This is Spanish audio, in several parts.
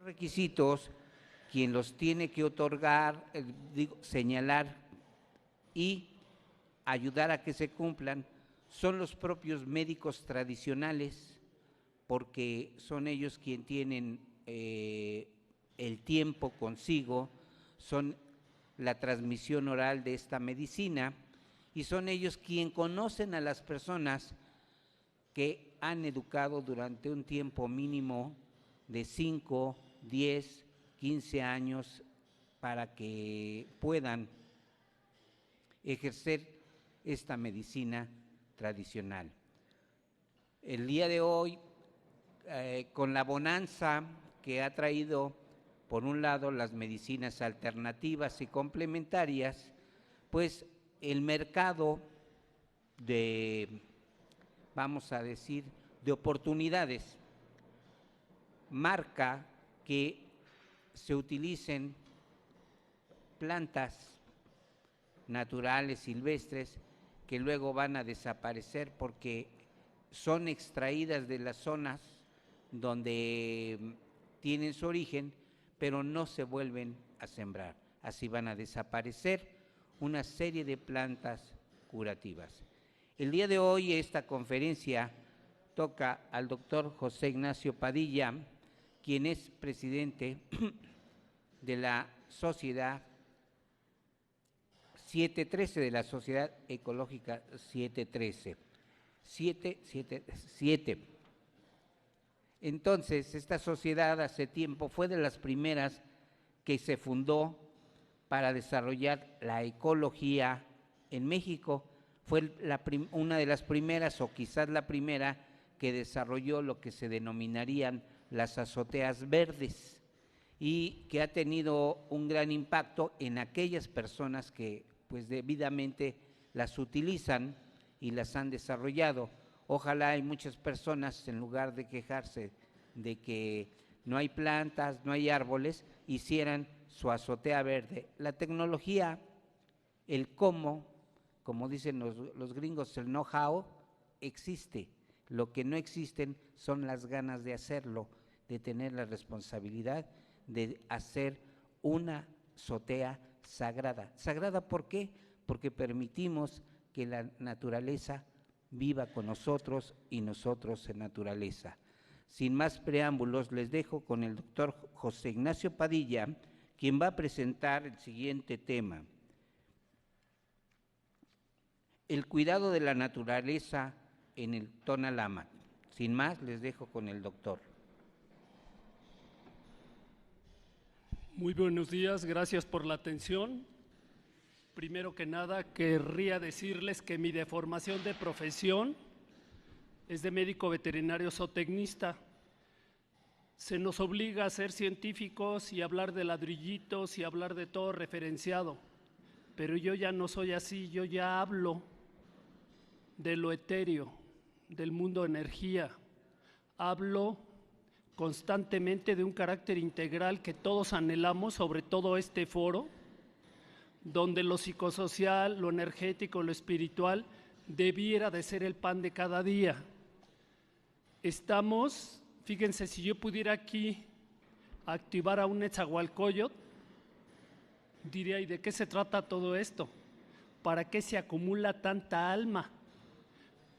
requisitos, quien los tiene que otorgar, señalar y ayudar a que se cumplan, son los propios médicos tradicionales, porque son ellos quienes tienen el tiempo consigo, son la transmisión oral de esta medicina y son ellos quienes conocen a las personas que han educado durante un tiempo mínimo de 5, 10, 15 años para que puedan ejercer esta medicina tradicional. El día de hoy, con la bonanza que ha traído, por un lado, las medicinas alternativas y complementarias, pues el mercado de, vamos a decir, de oportunidades marca que se utilicen plantas naturales, silvestres, que luego van a desaparecer porque son extraídas de las zonas donde tienen su origen, pero no se vuelven a sembrar. Así van a desaparecer una serie de plantas curativas. El día de hoy esta conferencia toca al doctor José Ignacio Padilla, quien es presidente de la Sociedad 713, de la Sociedad Ecológica 713. 777. Entonces, esta sociedad hace tiempo fue de las primeras que se fundó para desarrollar la ecología en México. Fue una de las primeras, o quizás la primera, que desarrolló lo que se denominarían las azoteas verdes y que ha tenido un gran impacto en aquellas personas que pues debidamente las utilizan y las han desarrollado. Ojalá hay muchas personas, en lugar de quejarse de que no hay plantas, no hay árboles, hicieran su azotea verde. La tecnología, el cómo, como dicen los gringos, el know-how, existe. Lo que no existen son las ganas de hacerlo, de tener la responsabilidad de hacer una azotea sagrada. ¿Sagrada por qué? Porque permitimos que la naturaleza viva con nosotros y nosotros en naturaleza. Sin más preámbulos, les dejo con el doctor José Ignacio Padilla, quien va a presentar el siguiente tema: el cuidado de la naturaleza en el Tonalá. Sin más, les dejo con el doctor. Muy buenos días, gracias por la atención. Primero que nada, querría decirles que mi deformación de profesión es de médico veterinario zootecnista. Se nos obliga a ser científicos y hablar de ladrillitos y hablar de todo referenciado, pero yo ya no soy así, yo ya hablo de lo etéreo, del mundo energía. Hablo constantemente de un carácter integral que todos anhelamos, sobre todo este foro, donde lo psicosocial, lo energético, lo espiritual debiera de ser el pan de cada día. Estamos, fíjense, si yo pudiera aquí activar a un Netzahualcóyotl, diría, ¿y de qué se trata todo esto? ¿Para qué se acumula tanta alma?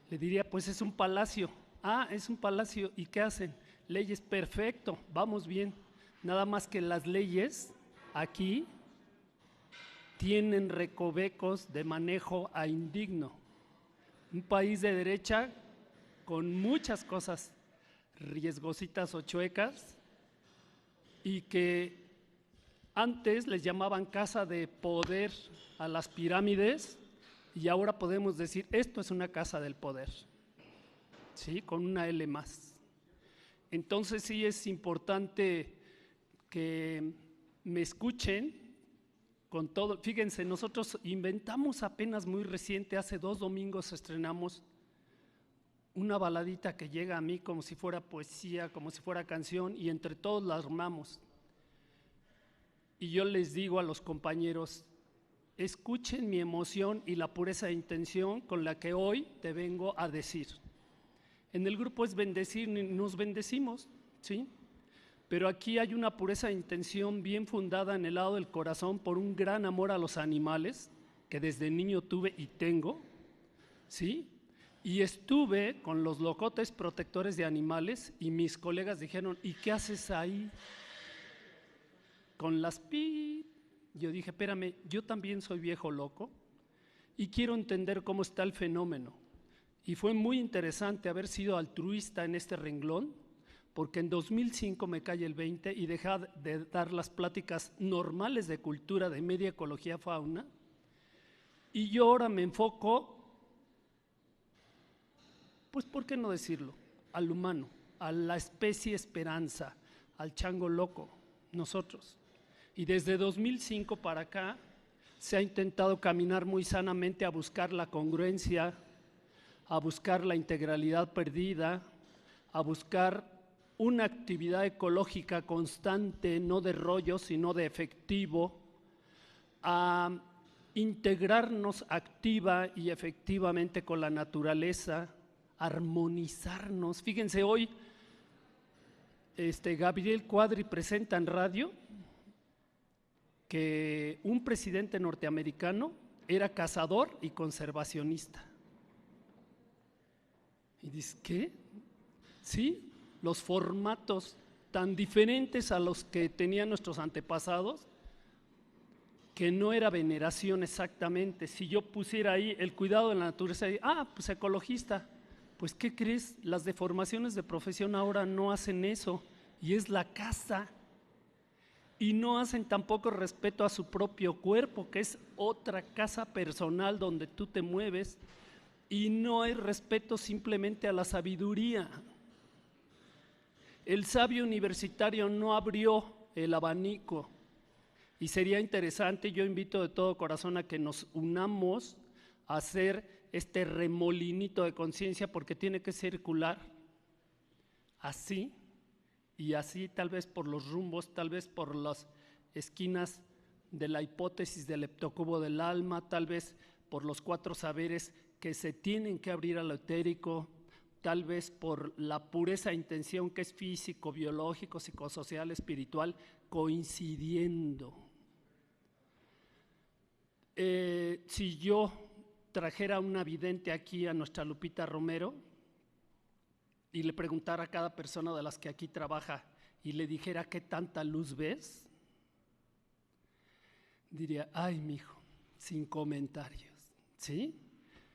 Le diría, pues es un palacio. Ah, es un palacio, ¿y qué hacen? Leyes, perfecto, vamos bien. Nada más que las leyes aquí tienen recovecos de manejo a indigno. Un país de derecha con muchas cosas riesgositas o chuecas, y que antes les llamaban casa de poder a las pirámides, y ahora podemos decir, esto es una casa del poder, ¿sí? Con una L más. Entonces sí es importante que me escuchen con todo. Fíjense, nosotros inventamos apenas muy reciente, hace 2 domingos estrenamos una baladita que llega a mí como si fuera poesía, como si fuera canción, y entre todos la armamos. Y yo les digo a los compañeros, escuchen mi emoción y la pureza de intención con la que hoy te vengo a decir. En el grupo es bendecir, nos bendecimos, ¿sí? Pero aquí hay una pureza de intención bien fundada en el lado del corazón por un gran amor a los animales, que desde niño tuve y tengo, ¿sí? Y estuve con los locotes protectores de animales y mis colegas dijeron, ¿y qué haces ahí con las pi? Yo dije, espérame, yo también soy viejo loco y quiero entender cómo está el fenómeno. Y fue muy interesante haber sido altruista en este renglón, porque en 2005 me cae el 20 y dejé de dar las pláticas normales de cultura, de media ecología, fauna, y yo ahora me enfoco, pues ¿por qué no decirlo?, al humano, a la especie esperanza, al chango loco, nosotros. Y desde 2005 para acá se ha intentado caminar muy sanamente a buscar la congruencia, a buscar la integralidad perdida, a buscar una actividad ecológica constante, no de rollo, sino de efectivo, a integrarnos activa y efectivamente con la naturaleza, armonizarnos. Fíjense, hoy Gabriel Cuadri presenta en radio que un presidente norteamericano era cazador y conservacionista. Y dices, ¿qué? Sí, los formatos tan diferentes a los que tenían nuestros antepasados, que no era veneración exactamente. Si yo pusiera ahí el cuidado de la naturaleza, pues ecologista, pues ¿qué crees? Las deformaciones de profesión ahora no hacen eso, y es la caza. Y no hacen tampoco respeto a su propio cuerpo, que es otra casa personal donde tú te mueves, y no hay respeto simplemente a la sabiduría. El sabio universitario no abrió el abanico, y sería interesante, yo invito de todo corazón a que nos unamos a hacer este remolinito de conciencia, porque tiene que circular así y así, tal vez por los rumbos, tal vez por las esquinas de la hipótesis del heptocubo del alma, tal vez por los 4 saberes que se tienen que abrir a lo etérico, tal vez por la pureza de intención que es físico, biológico, psicosocial, espiritual, coincidiendo. Si yo trajera una vidente aquí a nuestra Lupita Romero y le preguntara a cada persona de las que aquí trabaja y le dijera ¿qué tanta luz ves?, diría, ay, mijo, sin comentarios, ¿sí?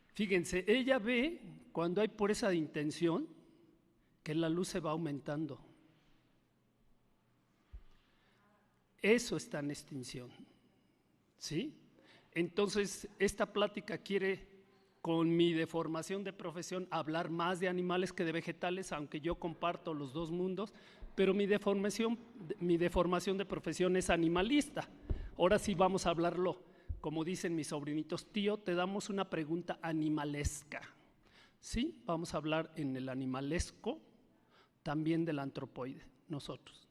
Fíjense, ella ve cuando hay pureza de intención que la luz se va aumentando. Eso está en extinción, ¿sí? Entonces, esta plática quiere, con mi deformación de profesión, hablar más de animales que de vegetales, aunque yo comparto los dos mundos, pero mi deformación de profesión es animalista. Ahora sí vamos a hablarlo, como dicen mis sobrinitos, tío, te damos una pregunta animalesca. Sí, vamos a hablar en el animalesco, también del antropoide, nosotros.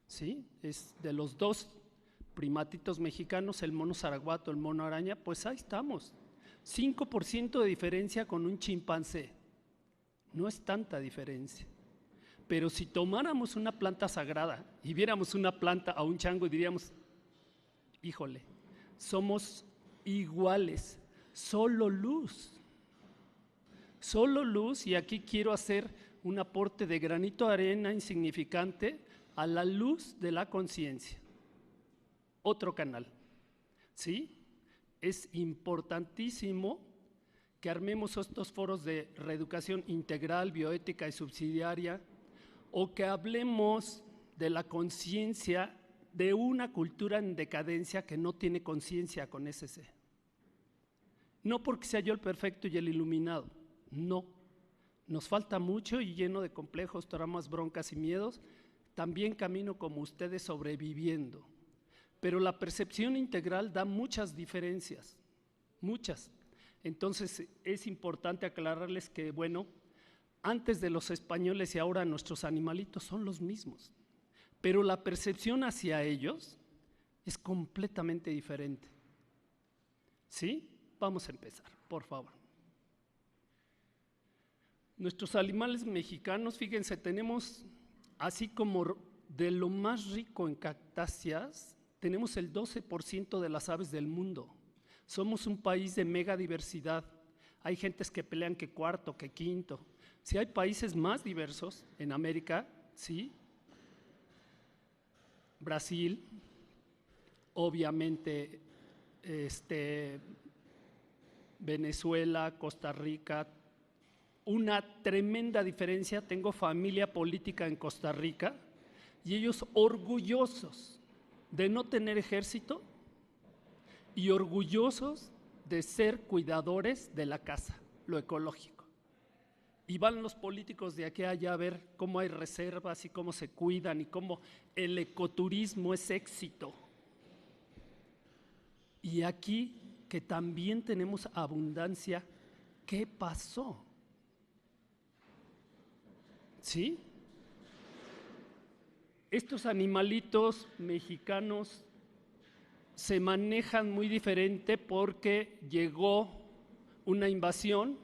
¿Sí? Es de los 2 primatitos mexicanos, el mono zaraguato, el mono araña, pues ahí estamos. 5% de diferencia con un chimpancé. No es tanta diferencia. Pero si tomáramos una planta sagrada y viéramos una planta a un chango, diríamos, híjole, somos iguales, solo luz. Solo luz, y aquí quiero hacer un aporte de granito de arena insignificante a la luz de la conciencia. Otro canal, ¿sí? Es importantísimo que armemos estos foros de reeducación integral, bioética y subsidiaria, o que hablemos de la conciencia de una cultura en decadencia que no tiene conciencia con SC. No porque sea yo el perfecto y el iluminado, no. Nos falta mucho y lleno de complejos, traumas, broncas y miedos. También camino como ustedes sobreviviendo. Pero la percepción integral da muchas diferencias, muchas. Entonces es importante aclararles que, bueno, antes de los españoles y ahora nuestros animalitos son los mismos, pero la percepción hacia ellos es completamente diferente. ¿Sí? Vamos a empezar, por favor. Nuestros animales mexicanos, fíjense, tenemos así como de lo más rico en cactáceas, tenemos el 12% de las aves del mundo. Somos un país de mega diversidad. Hay gentes que pelean que cuarto, que quinto. Si hay países más diversos en América, sí. Brasil, obviamente, Venezuela, Costa Rica. Una tremenda diferencia, tengo familia política en Costa Rica y ellos orgullosos de no tener ejército y orgullosos de ser cuidadores de la casa, lo ecológico. Y van los políticos de aquí a allá a ver cómo hay reservas y cómo se cuidan y cómo el ecoturismo es éxito. Y aquí, que también tenemos abundancia, ¿qué pasó? ¿Sí? Estos animalitos mexicanos se manejan muy diferente porque llegó una invasión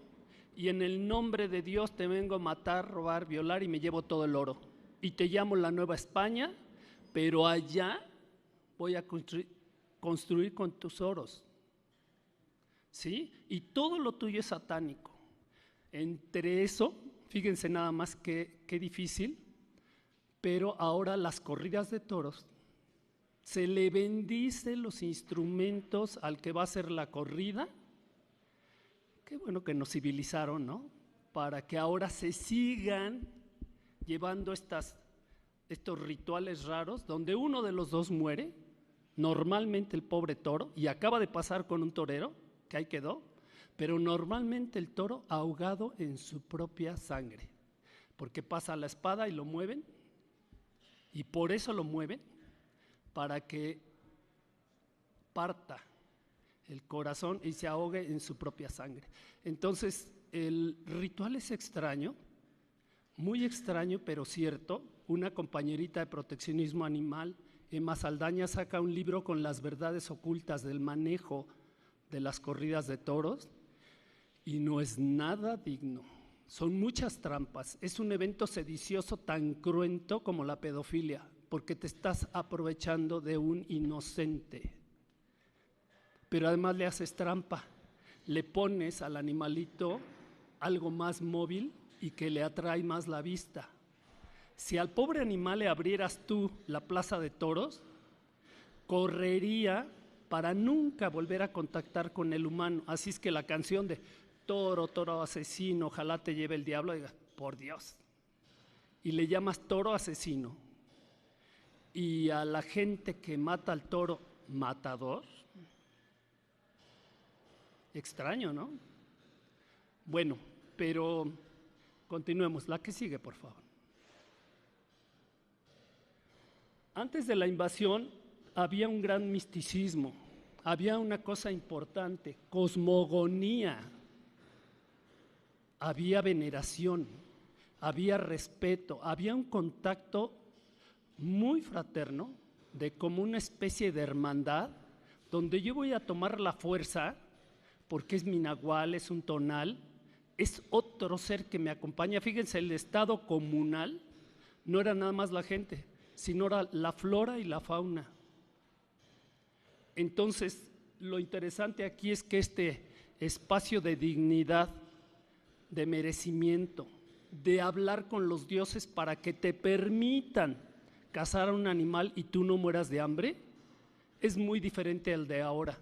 y en el nombre de Dios te vengo a matar, robar, violar y me llevo todo el oro. Y te llamo la Nueva España, pero allá voy a construir con tus oros. ¿Sí? Y todo lo tuyo es satánico. Entre eso, fíjense nada más qué difícil, pero ahora las corridas de toros, se le bendice los instrumentos al que va a hacer la corrida. Qué bueno que nos civilizaron, ¿no? Para que ahora se sigan llevando estos rituales raros, donde uno de los dos muere, normalmente el pobre toro, y acaba de pasar con un torero, que ahí quedó, pero normalmente el toro ahogado en su propia sangre, porque pasa la espada y lo mueven, y por eso lo mueven, para que parta el corazón y se ahogue en su propia sangre. Entonces, el ritual es extraño, muy extraño, pero cierto. Una compañerita de proteccionismo animal, Emma Saldaña, saca un libro con las verdades ocultas del manejo de las corridas de toros y no es nada digno. Son muchas trampas. Es un evento sedicioso tan cruento como la pedofilia, porque te estás aprovechando de un inocente. Pero además le haces trampa, le pones al animalito algo más móvil y que le atrae más la vista. Si al pobre animal le abrieras tú la plaza de toros, correría para nunca volver a contactar con el humano. Así es que la canción de toro, toro asesino, ojalá te lleve el diablo, diga, por Dios. Y le llamas toro asesino. Y a la gente que mata al toro, matador. Extraño, ¿no? Bueno, pero continuemos. La que sigue, por favor. Antes de la invasión había un gran misticismo, había una cosa importante, cosmogonía, había veneración, había respeto, había un contacto muy fraterno, de como una especie de hermandad, donde yo voy a tomar la fuerza, porque es mi nahual, es un tonal, es otro ser que me acompaña. Fíjense, el estado comunal no era nada más la gente, sino era la flora y la fauna. Entonces, lo interesante aquí es que este espacio de dignidad, de merecimiento, de hablar con los dioses para que te permitan cazar a un animal y tú no mueras de hambre, es muy diferente al de ahora.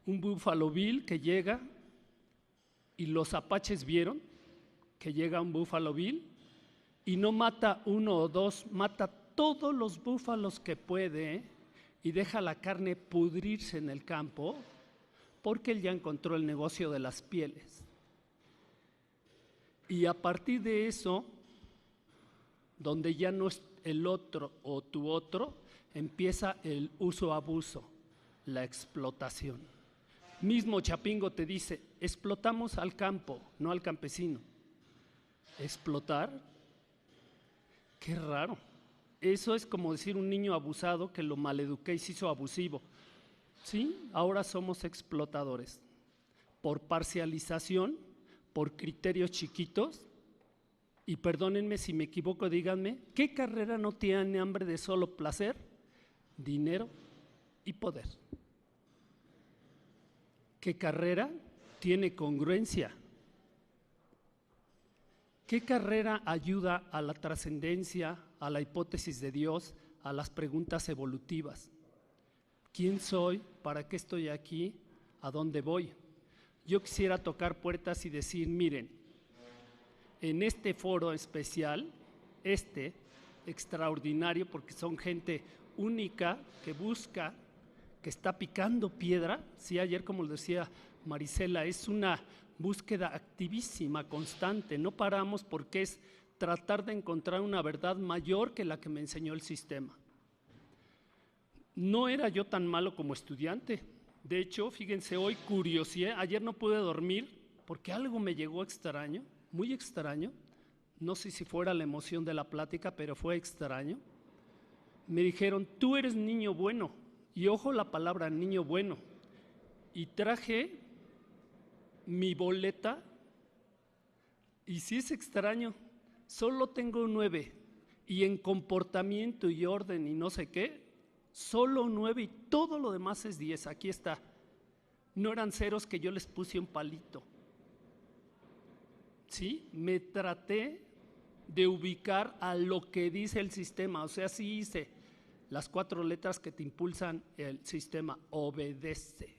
Un Buffalo Bill que llega, y los apaches vieron que llega un Buffalo Bill y no mata uno o dos, mata todos los búfalos que puede y deja la carne pudrirse en el campo, porque él ya encontró el negocio de las pieles. Y a partir de eso, donde ya no es el otro o tu otro, empieza el uso-abuso, la explotación. Mismo Chapingo te dice, explotamos al campo, no al campesino. ¿Explotar? Qué raro. Eso es como decir un niño abusado que lo maleduqué y se hizo abusivo. Sí, ahora somos explotadores. Por parcialización, por criterios chiquitos, y perdónenme si me equivoco, díganme, ¿qué carrera no tiene hambre de solo placer, dinero y poder? ¿Qué carrera tiene congruencia? ¿Qué carrera ayuda a la trascendencia, a la hipótesis de Dios, a las preguntas evolutivas? ¿Quién soy? ¿Para qué estoy aquí? ¿A dónde voy? Yo quisiera tocar puertas y decir, miren, en este foro especial, extraordinario, porque son gente única que busca, que está picando piedra, sí, ayer como decía Marisela, es una búsqueda activísima, constante, no paramos porque es tratar de encontrar una verdad mayor que la que me enseñó el sistema. No era yo tan malo como estudiante, de hecho, fíjense, hoy curiosé, ayer no pude dormir porque algo me llegó extraño, muy extraño, no sé si fuera la emoción de la plática, pero fue extraño. Me dijeron, tú eres niño bueno, y ojo la palabra niño bueno, y traje mi boleta, y sí es extraño, solo tengo 9, y en comportamiento y orden y no sé qué, solo 9 y todo lo demás es 10, aquí está. No eran ceros que yo les puse un palito. ¿Sí? Me traté de ubicar a lo que dice el sistema, o sea, sí hice las 4 letras que te impulsan el sistema, obedece.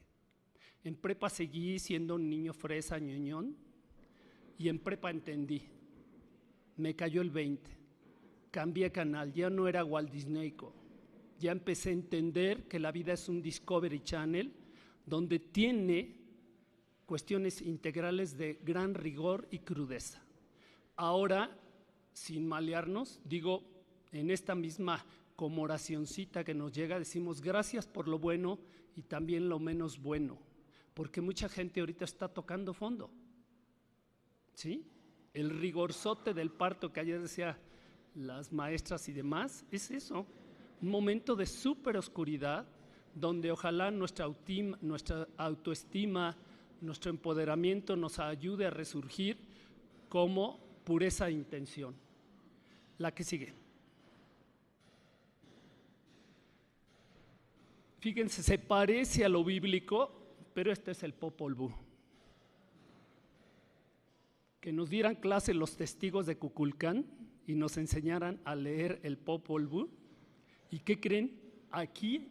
En prepa seguí siendo un niño fresa, ñoñón, y en prepa entendí, me cayó el 20, cambié canal, ya no era Walt Disneyco, ya empecé a entender que la vida es un Discovery Channel donde tiene cuestiones integrales de gran rigor y crudeza. Ahora, sin malearnos, digo, en esta misma como oracioncita que nos llega, decimos gracias por lo bueno y también lo menos bueno, porque mucha gente ahorita está tocando fondo, ¿sí? El rigorzote del parto que ayer decía las maestras y demás, es eso, un momento de súper oscuridad, donde ojalá nuestra autoestima, nuestro empoderamiento nos ayude a resurgir como pureza de intención. La que sigue. Fíjense, se parece a lo bíblico, pero este es el Popol Vuh. Que nos dieran clase los testigos de Kukulcán y nos enseñaran a leer el Popol Vuh. ¿Y qué creen? Aquí,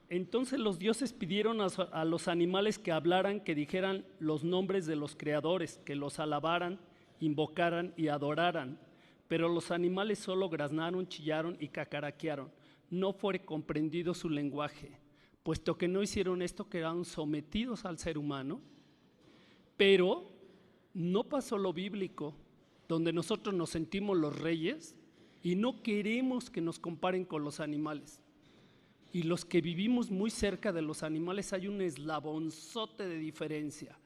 entonces los dioses pidieron a los animales que hablaran, que dijeran los nombres de los creadores, que los alabaran, invocaran y adoraran. Pero los animales solo graznaron, chillaron y cacaraquearon. No fue comprendido su lenguaje, puesto que no hicieron esto, quedaron sometidos al ser humano. Pero no pasó lo bíblico, donde nosotros nos sentimos los reyes y no queremos que nos comparen con los animales. Y los que vivimos muy cerca de los animales hay un eslabonzote de diferencia.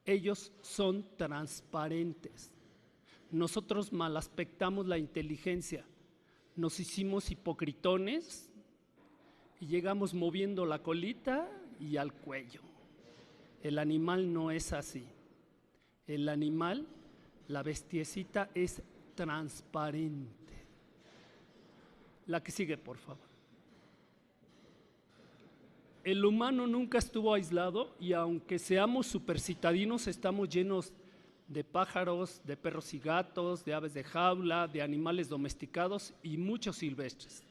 Ellos son transparentes. Nosotros malaspectamos la inteligencia, nos hicimos hipocritones y llegamos moviendo la colita y al cuello. El animal no es así. El animal, la bestiecita, es transparente. La que sigue, por favor. El humano nunca estuvo aislado y aunque seamos supercitadinos, estamos llenos de pájaros, de perros y gatos, de aves de jaula, de animales domesticados y muchos silvestres.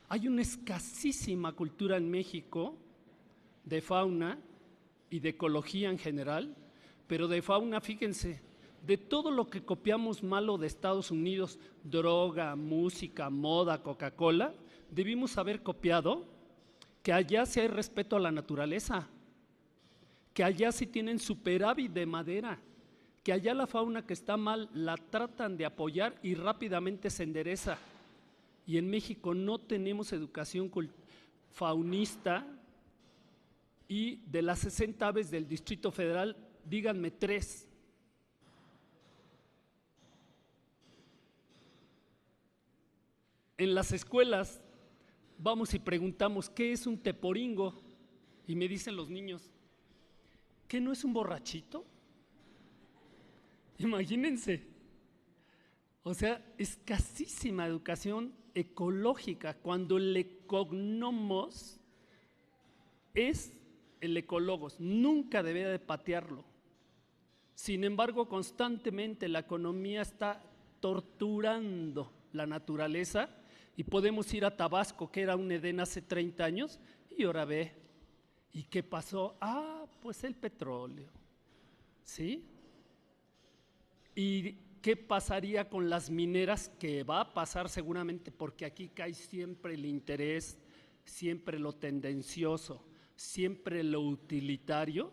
Hay una escasísima cultura en México de fauna y de ecología en general, pero de fauna, fíjense, de todo lo que copiamos malo de Estados Unidos, droga, música, moda, Coca-Cola, debimos haber copiado que allá sí hay respeto a la naturaleza, que allá sí tienen superávit de madera, que allá la fauna que está mal la tratan de apoyar y rápidamente se endereza. Y en México no tenemos educación faunista, y de las 60 aves del Distrito Federal, díganme 3. En las escuelas vamos y preguntamos, ¿qué es un teporingo? Y me dicen los niños, ¿qué no es un borrachito? Imagínense, O sea, escasísima educación ecológica, cuando el ecognomos es el ecologos, nunca debe de patearlo. Sin embargo, constantemente la economía está torturando la naturaleza y podemos ir a Tabasco, que era un Edén hace 30 años, y ahora ve. ¿Y qué pasó? Pues el petróleo, ¿sí? ¿Y qué pasaría con las mineras? Que va a pasar seguramente, porque aquí cae siempre el interés, siempre lo tendencioso, siempre lo utilitario,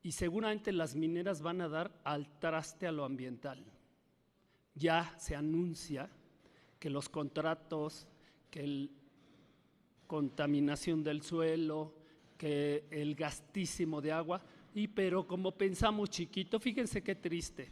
y seguramente las mineras van a dar al traste a lo ambiental. Ya se anuncia que los contratos, que la contaminación del suelo, que el gastísimo de agua, pero como pensamos chiquito, fíjense qué triste.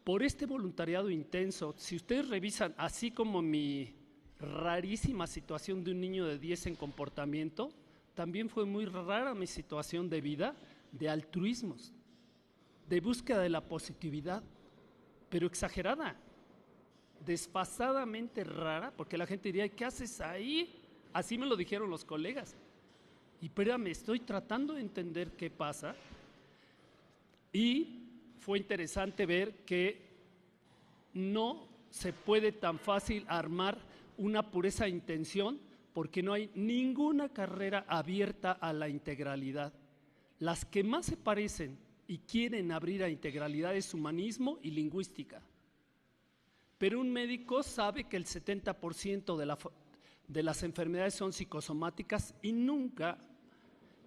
Por este voluntariado intenso, si ustedes revisan, así como mi rarísima situación de un niño de 10 en comportamiento, también fue muy rara mi situación de vida de altruismos, de búsqueda de la positividad, pero exagerada, desfasadamente rara, porque la gente diría, ¿qué haces ahí? Así me lo dijeron los colegas. Y espérame, estoy tratando de entender qué pasa. Y fue interesante ver que no se puede tan fácil armar una pureza de intención, porque no hay ninguna carrera abierta a la integralidad. Las que más se parecen y quieren abrir a integralidad es humanismo y lingüística. Pero un médico sabe que el 70% de las enfermedades son psicosomáticas y nunca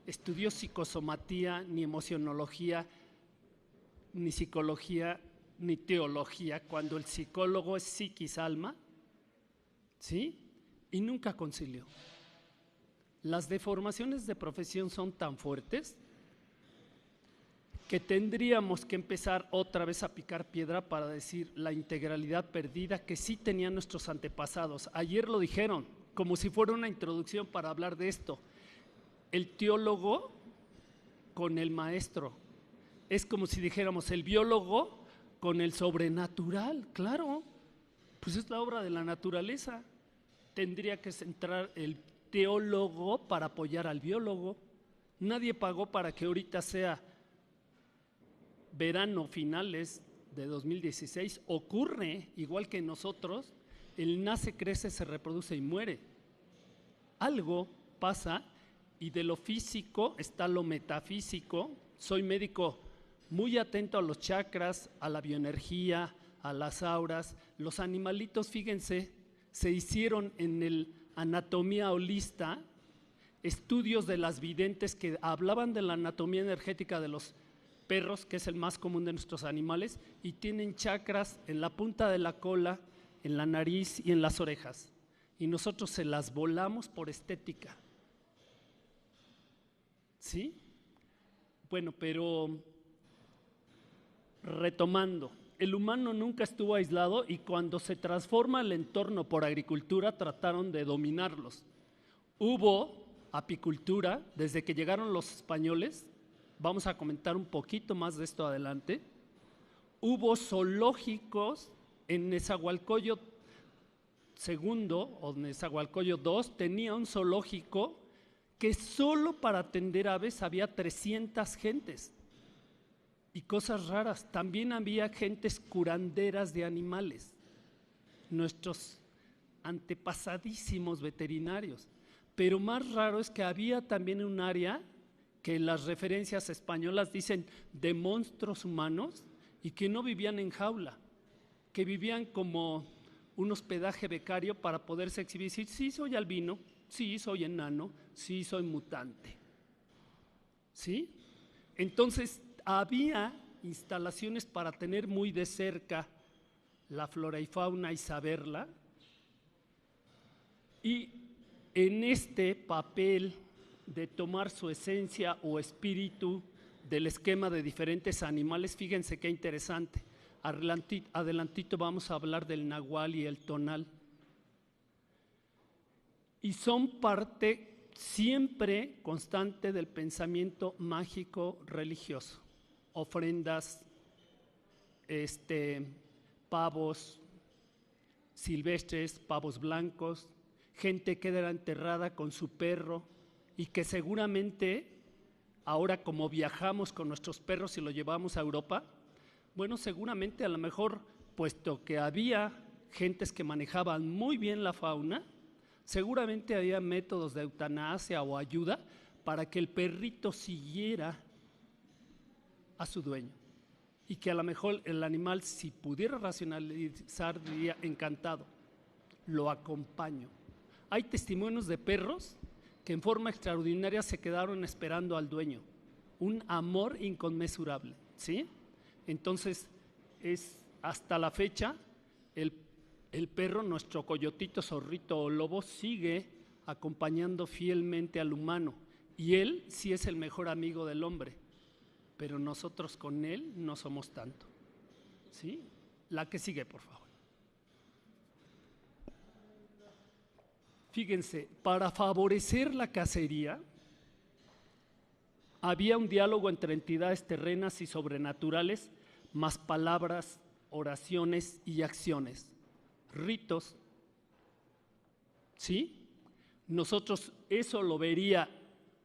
estudió psicosomatía, ni emocionología, ni psicología, ni teología, cuando el psicólogo es psiquis alma, ¿sí? Y nunca concilió. Las deformaciones de profesión son tan fuertes que tendríamos que empezar otra vez a picar piedra para decir la integralidad perdida que sí tenían nuestros antepasados. Ayer lo dijeron, como si fuera una introducción para hablar de esto. El teólogo con el maestro. Es como si dijéramos el biólogo con el sobrenatural, claro, pues es la obra de la naturaleza. Tendría que centrar el teólogo para apoyar al biólogo. Nadie pagó para que ahorita sea verano, finales de 2016, ocurre igual que nosotros, el nace, crece, se reproduce y muere. Algo pasa y de lo físico está lo metafísico. Soy médico muy atento a los chakras, a la bioenergía, a las auras. Los animalitos, fíjense, se hicieron en el anatomía holista estudios de las videntes que hablaban de la anatomía energética de los perros, que es el más común de nuestros animales, y tienen chakras en la punta de la cola, en la nariz y en las orejas. Y nosotros se las volamos por estética. ¿Sí? Bueno, pero retomando, el humano nunca estuvo aislado y cuando se transforma el entorno por agricultura trataron de dominarlos. Hubo apicultura desde que llegaron los españoles. Vamos a comentar un poquito más de esto adelante. Hubo zoológicos en Nezahualcóyotl II o Nezahualcóyotl II, tenía un zoológico que solo para atender aves había 300 gentes. Y cosas raras, también había gentes curanderas de animales, nuestros antepasadísimos veterinarios. Pero más raro es que había también un área que las referencias españolas dicen de monstruos humanos y que no vivían en jaula, que vivían como un hospedaje becario para poderse exhibir, decir, sí soy albino, sí soy enano, sí soy mutante. ¿Sí? Entonces había instalaciones para tener muy de cerca la flora y fauna y saberla, y en este papel de tomar su esencia o espíritu del esquema de diferentes animales, fíjense qué interesante. Adelantito vamos a hablar del nahual y el tonal. Y son parte siempre constante del pensamiento mágico religioso. Ofrendas, pavos silvestres, pavos blancos, gente que era enterrada con su perro y que seguramente ahora como viajamos con nuestros perros y lo llevamos a Europa, bueno, seguramente a lo mejor, puesto que había gentes que manejaban muy bien la fauna, seguramente había métodos de eutanasia o ayuda para que el perrito siguiera a su dueño y que a lo mejor el animal, si pudiera racionalizar, diría: encantado, lo acompaño. Hay testimonios de perros que en forma extraordinaria se quedaron esperando al dueño, un amor inconmensurable, ¿sí? Entonces, es hasta la fecha, el perro, nuestro coyotito, zorrito o lobo, sigue acompañando fielmente al humano, y él sí es el mejor amigo del hombre, pero nosotros con él no somos tanto, ¿sí? La que sigue, por favor. Fíjense, para favorecer la cacería, había un diálogo entre entidades terrenas y sobrenaturales, más palabras, oraciones y acciones, ritos, ¿sí? Nosotros eso lo vería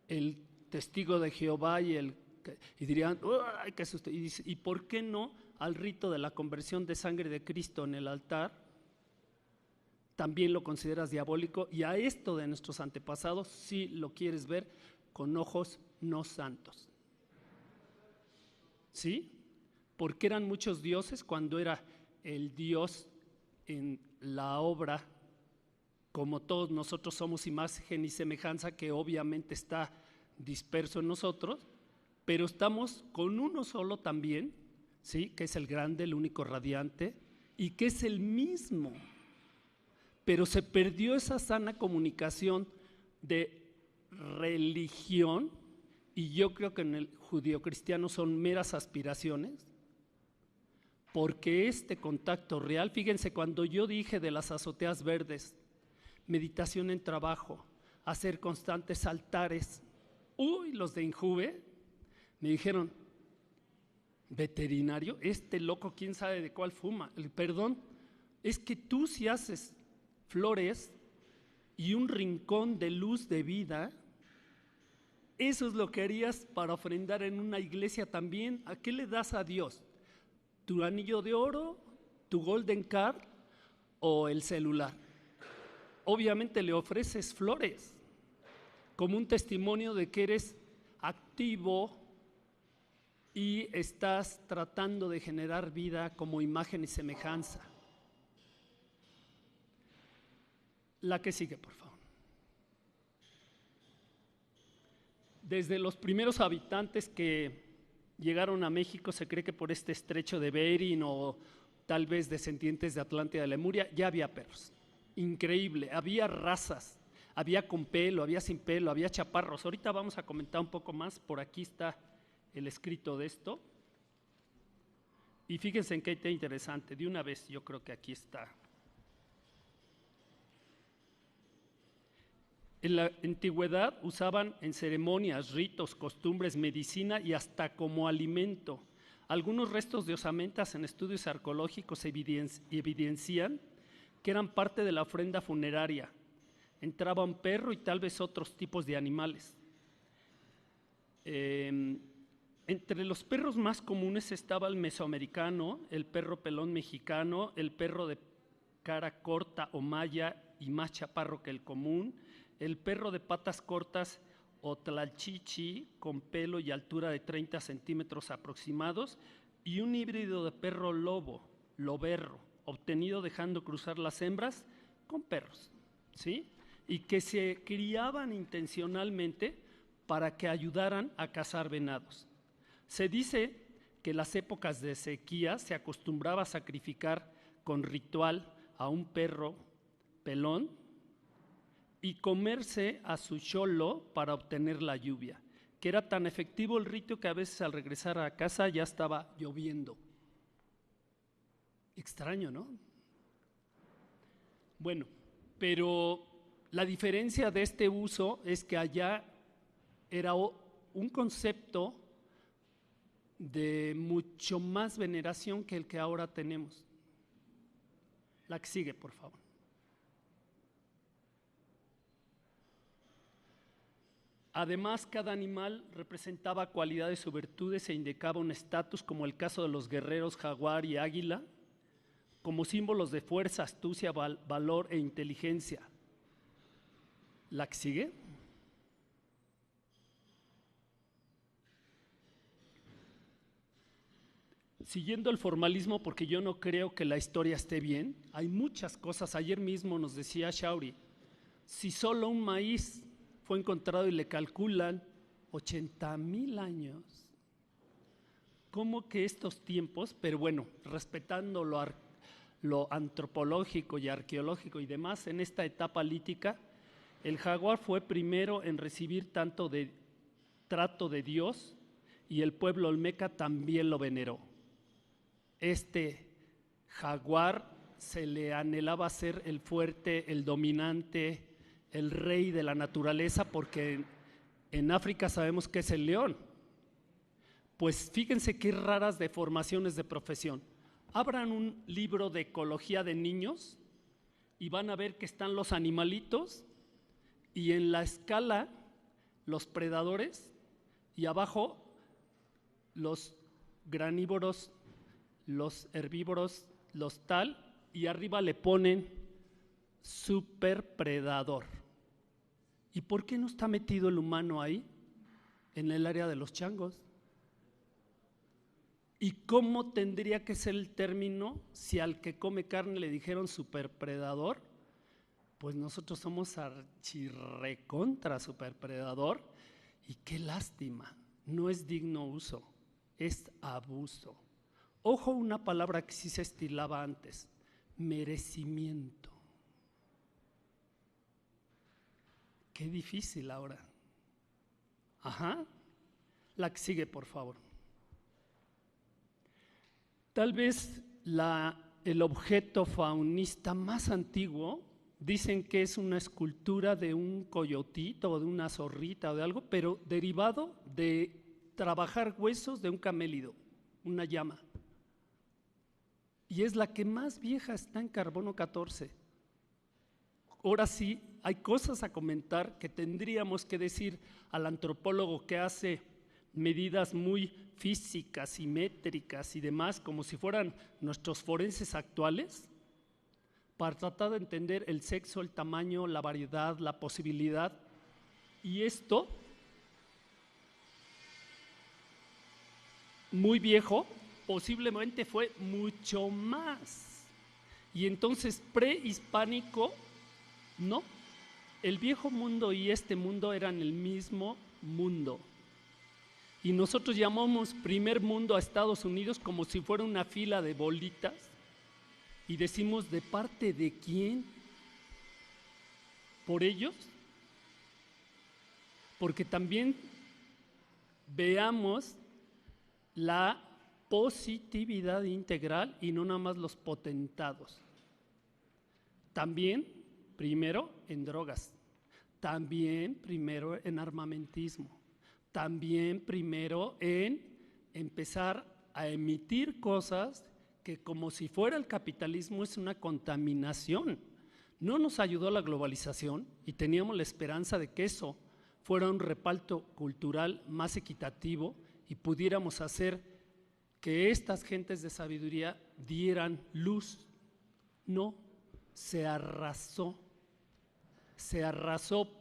el testigo de Jehová y dirían: ¡ay, qué susto! ¿Y por qué no al rito de la conversión de sangre de Cristo en el altar? También lo consideras diabólico, y a esto de nuestros antepasados sí lo quieres ver con ojos no santos, ¿sí? Porque eran muchos dioses cuando era el Dios en la obra, como todos nosotros somos imagen y semejanza, que obviamente está disperso en nosotros, pero estamos con uno solo también, ¿sí? Que es el grande, el único radiante, y que es el mismo. Pero se perdió esa sana comunicación de religión, y yo creo que en el judio-cristiano son meras aspiraciones, porque este contacto real, fíjense, cuando yo dije de las azoteas verdes, meditación en trabajo, hacer constantes altares, los de Injuve me dijeron: veterinario, este loco quién sabe de cuál fuma. Perdón, es que tú si haces flores y un rincón de luz de vida, eso es lo que harías para ofrendar en una iglesia también. ¿A qué le das a Dios? ¿Tu anillo de oro, tu golden card o el celular? Obviamente le ofreces flores como un testimonio de que eres activo y estás tratando de generar vida como imagen y semejanza. La que sigue, por favor. Desde los primeros habitantes que llegaron a México, se cree que por este estrecho de Bering o tal vez descendientes de Atlántida de Lemuria, ya había perros. Increíble, había razas, había con pelo, había sin pelo, había chaparros. Ahorita vamos a comentar un poco más, por aquí está el escrito de esto. Y fíjense en qué interesante, de una vez yo creo que aquí está. En la antigüedad usaban en ceremonias, ritos, costumbres, medicina y hasta como alimento. Algunos restos de osamentas en estudios arqueológicos evidencian que eran parte de la ofrenda funeraria. Entraba un perro y tal vez otros tipos de animales. Entre los perros más comunes estaba el mesoamericano, el perro pelón mexicano, el perro de cara corta o maya y más chaparro que el común, el perro de patas cortas o tlalchichi con pelo y altura de 30 centímetros aproximados, y un híbrido de perro lobo, loberro, obtenido dejando cruzar las hembras con perros, ¿sí? Y que se criaban intencionalmente para que ayudaran a cazar venados. Se dice que en las épocas de sequía se acostumbraba a sacrificar con ritual a un perro pelón y comerse a su cholo para obtener la lluvia, que era tan efectivo el rito que a veces al regresar a casa ya estaba lloviendo. Extraño, ¿no? Bueno, pero la diferencia de este uso es que allá era un concepto de mucho más veneración que el que ahora tenemos. La que sigue, por favor. Además, cada animal representaba cualidades o virtudes e indicaba un estatus, como el caso de los guerreros jaguar y águila, como símbolos de fuerza, astucia, valor e inteligencia. ¿La que sigue? Siguiendo el formalismo, porque yo no creo que la historia esté bien, hay muchas cosas. Ayer mismo nos decía Shauri, si solo un maíz fue encontrado y le calculan 80,000 años, ¿cómo que estos tiempos? Pero bueno, respetando lo antropológico y arqueológico y demás, en esta etapa lítica, el jaguar fue primero en recibir tanto de trato de Dios y el pueblo olmeca también lo veneró. Este jaguar se le anhelaba ser el fuerte, el dominante, el rey de la naturaleza, porque en África sabemos que es el león. Pues fíjense qué raras deformaciones de profesión. Abran un libro de ecología de niños y van a ver que están los animalitos y en la escala los predadores y abajo los granívoros, los herbívoros, los tal, y arriba le ponen superpredador. ¿Y por qué no está metido el humano ahí, en el área de los changos? ¿Y cómo tendría que ser el término si al que come carne le dijeron superpredador? Pues nosotros somos archirrecontra superpredador, y qué lástima, no es digno uso, es abuso. Ojo, una palabra que sí se estilaba antes, merecimiento. Qué difícil ahora. Ajá, la que sigue, por favor. Tal vez el objeto faunista más antiguo, dicen que es una escultura de un coyotito o de una zorrita o de algo, pero derivado de trabajar huesos de un camélido, una llama. Y es la que más vieja está en carbono 14. Ahora sí, hay cosas a comentar que tendríamos que decir al antropólogo que hace medidas muy físicas, simétricas y demás, como si fueran nuestros forenses actuales, para tratar de entender el sexo, el tamaño, la variedad, la posibilidad. Y esto, muy viejo, posiblemente fue mucho más. Y entonces prehispánico, no, el viejo mundo y este mundo eran el mismo mundo. Y nosotros llamamos primer mundo a Estados Unidos como si fuera una fila de bolitas y decimos, ¿de parte de quién? ¿Por ellos? Porque también veamos la positividad integral y no nada más los potentados. También, primero, en drogas. También, primero, en armamentismo. También, primero, en empezar a emitir cosas que, como si fuera el capitalismo, es una contaminación. No nos ayudó la globalización y teníamos la esperanza de que eso fuera un reparto cultural más equitativo y pudiéramos hacer que estas gentes de sabiduría dieran luz. No, se arrasó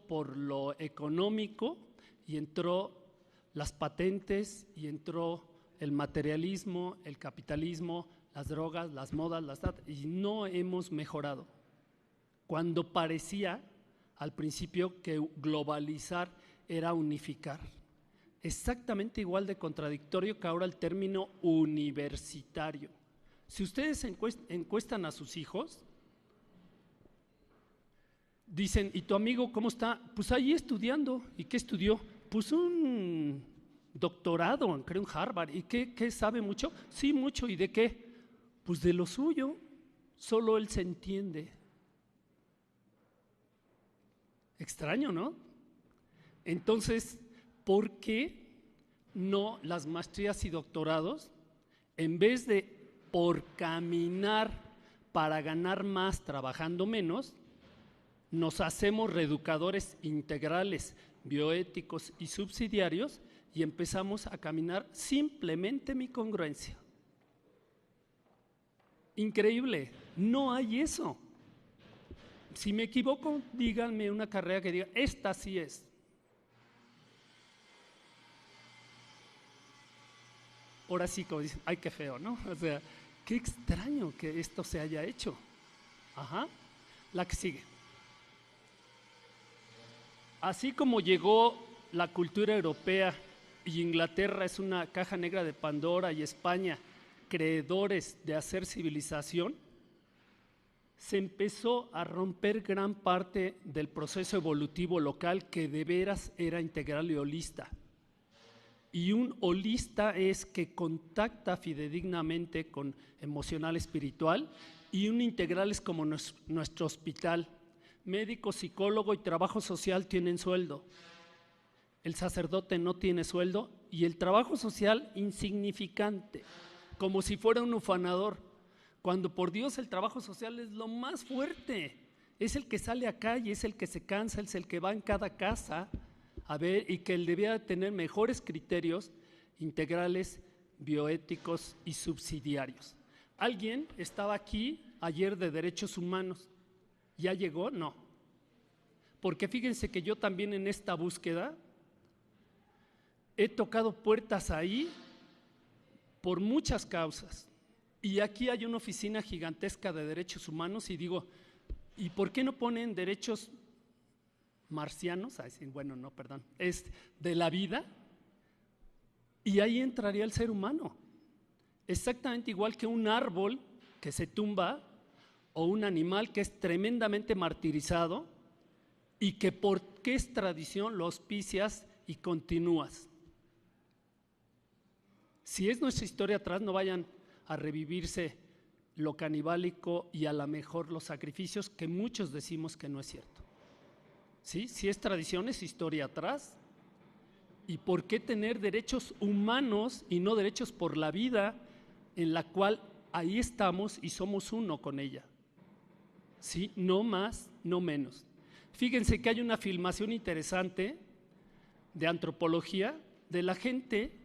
por lo económico y entró las patentes y entró el materialismo, el capitalismo, las drogas, las modas, y no hemos mejorado. Cuando parecía al principio que globalizar era unificar. Exactamente igual de contradictorio que ahora el término universitario. Si ustedes encuestan a sus hijos, dicen, ¿y tu amigo cómo está? Pues ahí estudiando. ¿Y qué estudió? Pues un doctorado, creo en Harvard. ¿Y qué sabe mucho? Sí, mucho. ¿Y de qué? Pues de lo suyo. Solo él se entiende. Extraño, ¿no? Entonces, ¿por qué no las maestrías y doctorados, en vez de por caminar para ganar más trabajando menos, nos hacemos reeducadores integrales, bioéticos y subsidiarios y empezamos a caminar simplemente mi congruencia. Increíble, no hay eso. Si me equivoco, díganme una carrera que diga, esta sí es. Ahora sí, como dicen, ay, qué feo, ¿no? O sea, qué extraño que esto se haya hecho. Ajá, la que sigue. Así como llegó la cultura europea y Inglaterra es una caja negra de Pandora y España, creedores de hacer civilización, se empezó a romper gran parte del proceso evolutivo local que de veras era integral y holista. Y un holista es que contacta fidedignamente con emocional espiritual, y un integral es como nuestro hospital. Médico, psicólogo y trabajo social tienen sueldo. El sacerdote no tiene sueldo y el trabajo social insignificante, como si fuera un ufanador. Cuando por Dios el trabajo social es lo más fuerte, es el que sale a calle, es el que se cansa, es el que va en cada casa a ver, y que él debía tener mejores criterios integrales, bioéticos y subsidiarios. Alguien estaba aquí ayer de derechos humanos. ¿Ya llegó? No. Porque fíjense que yo también en esta búsqueda he tocado puertas ahí por muchas causas. Y aquí hay una oficina gigantesca de derechos humanos y digo, ¿y por qué no ponen derechos marcianos? Bueno, no, perdón, es de la vida. Y ahí entraría el ser humano. Exactamente igual que un árbol que se tumba o un animal que es tremendamente martirizado y que porque es tradición lo auspicias y continúas. Si es nuestra historia atrás, no vayan a revivirse lo canibálico y a lo mejor los sacrificios que muchos decimos que no es cierto. ¿Sí? Si es tradición, es historia atrás. ¿Y por qué tener derechos humanos y no derechos por la vida en la cual ahí estamos y somos uno con ella? ¿Sí? No más, no menos. Fíjense que hay una filmación interesante de antropología de la gente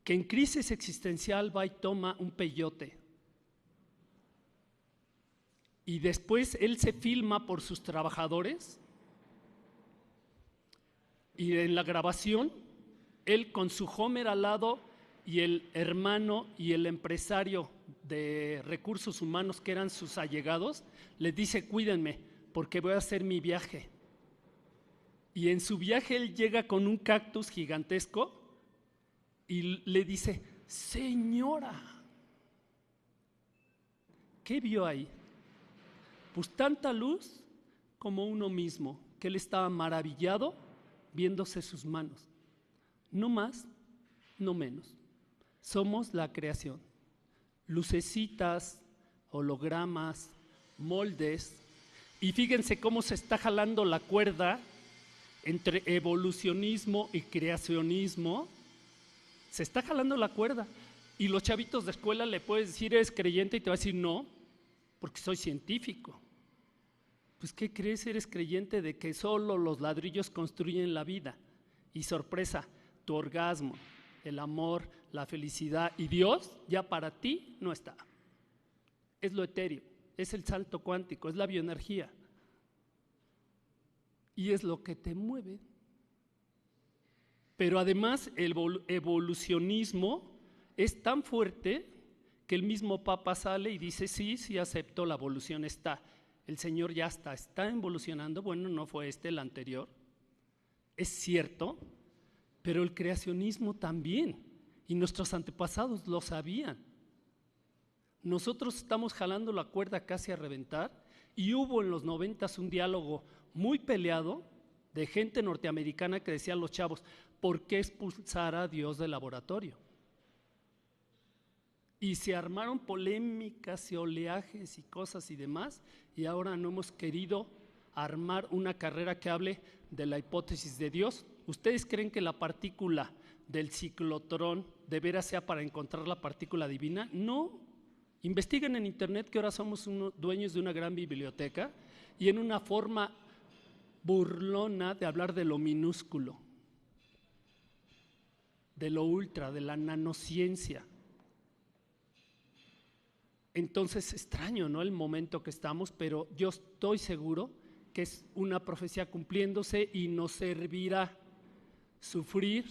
que en crisis existencial va y toma un peyote. Y después él se filma por sus trabajadores y en la grabación él con su Homer al lado y el hermano y el empresario de recursos humanos que eran sus allegados, les dice, cuídenme porque voy a hacer mi viaje. Y en su viaje él llega con un cactus gigantesco y le dice, señora, ¿qué vio ahí? Pues tanta luz como uno mismo, que él estaba maravillado viéndose sus manos. No más, no menos. Somos la creación. Lucecitas, hologramas, moldes. Y fíjense cómo se está jalando la cuerda entre evolucionismo y creacionismo. Se está jalando la cuerda. Y los chavitos de escuela le puedes decir, ¿eres creyente? Y te va a decir, no, porque soy científico. Pues, ¿qué crees? Eres creyente de que solo los ladrillos construyen la vida. Y sorpresa, tu orgasmo, el amor, la felicidad y Dios ya para ti no está. Es lo etéreo, es el salto cuántico, es la bioenergía. Y es lo que te mueve. Pero además el evolucionismo es tan fuerte que el mismo Papa sale y dice, sí acepto, la evolución está. El Señor ya está evolucionando, bueno, no fue el anterior. Es cierto, pero el creacionismo también, y nuestros antepasados lo sabían. Nosotros estamos jalando la cuerda casi a reventar, y hubo en los 90s un diálogo muy peleado de gente norteamericana que decía a los chavos, ¿por qué expulsar a Dios del laboratorio? Y se armaron polémicas y oleajes y cosas y demás, y ahora no hemos querido armar una carrera que hable de la hipótesis de Dios. ¿Ustedes creen que la partícula del ciclotrón de veras sea para encontrar la partícula divina? No, Investiguen en internet que ahora somos dueños de una gran biblioteca y en una forma burlona de hablar de lo minúsculo, de lo ultra, de la nanociencia. Entonces, extraño, ¿no?, el momento que estamos, pero yo estoy seguro que es una profecía cumpliéndose y nos servirá sufrir.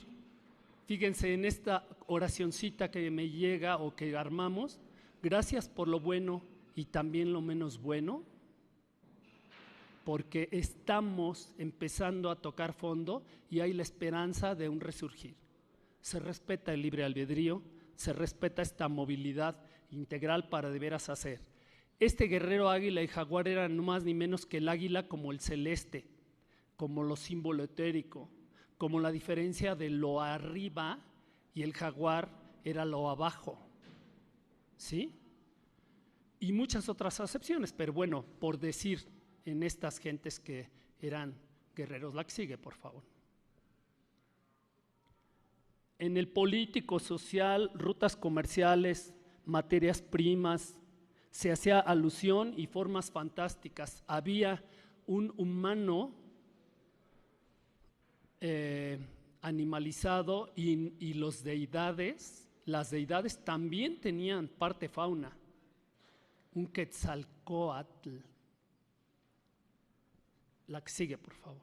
Fíjense en esta oracioncita que me llega o que armamos: gracias por lo bueno y también lo menos bueno, porque estamos empezando a tocar fondo y hay la esperanza de un resurgir. Se respeta el libre albedrío, se respeta esta movilidad integral para de veras hacer. Este guerrero águila y jaguar eran no más ni menos que el águila como el celeste, como lo símbolo etérico, como la diferencia de lo arriba, y el jaguar era lo abajo, ¿sí? Y muchas otras acepciones, pero bueno, por decir en estas gentes que eran guerreros. La que sigue, por favor. En el político, social, rutas comerciales, materias primas, se hacía alusión y formas fantásticas. Había un humano animalizado y las deidades también tenían parte fauna. Un Quetzalcóatl. La que sigue, por favor.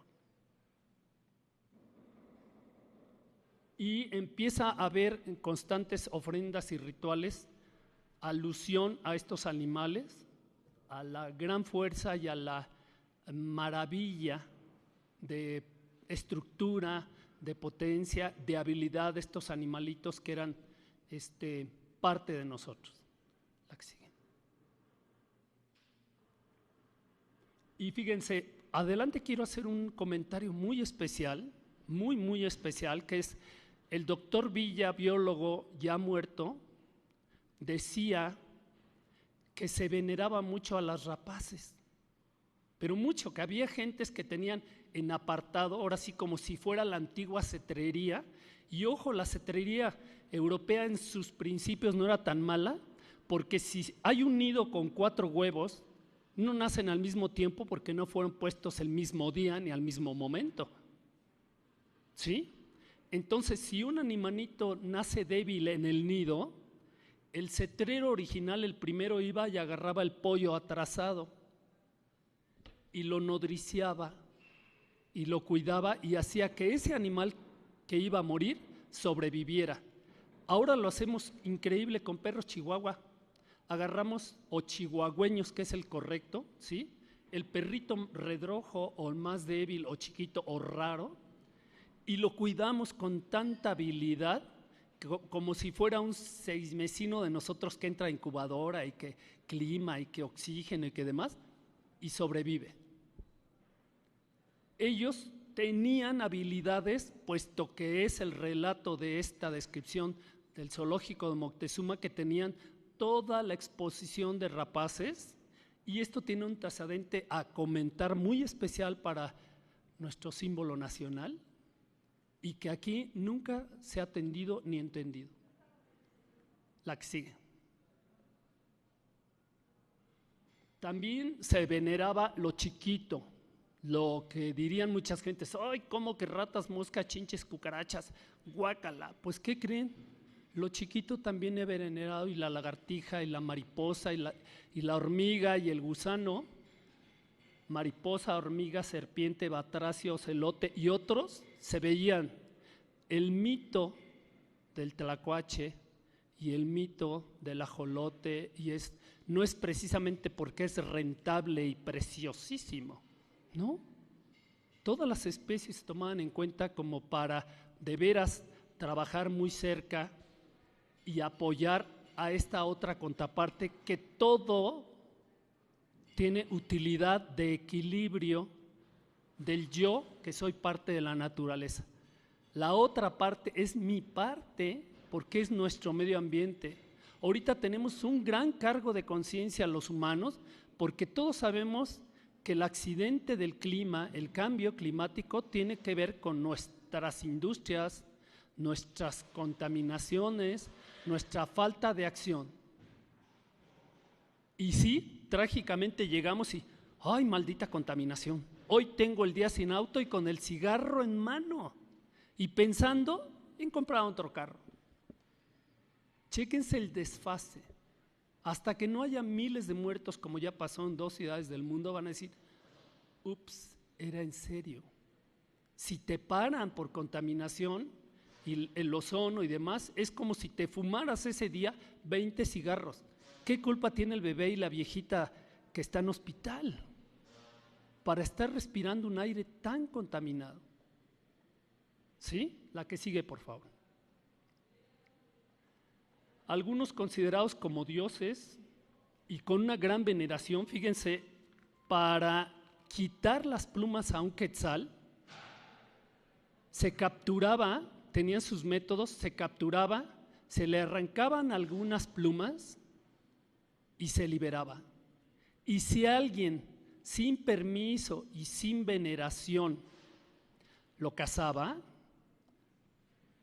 Y empieza a haber en constantes ofrendas y rituales alusión a estos animales, a la gran fuerza y a la maravilla de estructura, de potencia, de habilidad de estos animalitos que eran parte de nosotros. La que sigue. Y fíjense, adelante quiero hacer un comentario muy especial, muy especial, que es el doctor Villa, biólogo ya muerto, decía que se veneraba mucho a las rapaces, pero mucho, que había gentes que tenían en apartado, ahora sí como si fuera la antigua cetrería, y ojo, la cetrería europea en sus principios no era tan mala, porque si hay un nido con 4 huevos, no nacen al mismo tiempo porque no fueron puestos el mismo día ni al mismo momento, ¿sí? Entonces, si un animalito nace débil en el nido, el cetrero original, el primero, iba y agarraba el pollo atrasado y lo nodriciaba y lo cuidaba y hacía que ese animal que iba a morir sobreviviera. Ahora lo hacemos increíble con perros chihuahua. Agarramos, o chihuahueños, que es el correcto, ¿sí?, el perrito redrojo o el más débil o chiquito o raro, y lo cuidamos con tanta habilidad como si fuera un 6mesino de nosotros que entra a incubadora y que clima y que oxígeno y que demás, y sobrevive. Ellos tenían habilidades, puesto que es el relato de esta descripción del zoológico de Moctezuma, que tenían toda la exposición de rapaces, y esto tiene un antecedente a comentar muy especial para nuestro símbolo nacional y que aquí nunca se ha atendido ni entendido. La que sigue. También se veneraba lo chiquito, lo que dirían muchas gentes: ¡ay, cómo que ratas, moscas, chinches, cucarachas, guácala! Pues, ¿qué creen? Lo chiquito también he venerado, y la lagartija, y la mariposa, y la hormiga, y el gusano, mariposa, hormiga, serpiente, batracio, ocelote y otros, se veían. El mito del tlacuache y el mito del ajolote, y no es precisamente porque es rentable y preciosísimo, ¿no? Todas las especies se tomaban en cuenta como para de veras trabajar muy cerca y apoyar a esta otra contraparte, que todo tiene utilidad de equilibrio del yo, que soy parte de la naturaleza. La otra parte es mi parte, porque es nuestro medio ambiente. Ahorita tenemos un gran cargo de conciencia los humanos, porque todos sabemos que el accidente del clima, el cambio climático, tiene que ver con nuestras industrias, nuestras contaminaciones, nuestra falta de acción. Y sí, trágicamente llegamos y, ¡ay, maldita contaminación! Hoy tengo el día sin auto y con el cigarro en mano y pensando en comprar otro carro. Chéquense el desfase. Hasta que no haya miles de muertos, como ya pasó en 2 ciudades del mundo, van a decir, ups, era en serio. Si te paran por contaminación y el ozono y demás, es como si te fumaras ese día 20 cigarros. ¿Qué culpa tiene el bebé y la viejita que está en hospital para estar respirando un aire tan contaminado? ¿Sí? La que sigue, por favor. Algunos considerados como dioses y con una gran veneración, fíjense, para quitar las plumas a un quetzal, se capturaba, tenían sus métodos, se capturaba, se le arrancaban algunas plumas y se liberaba. Y si alguien sin permiso y sin veneración lo cazaba,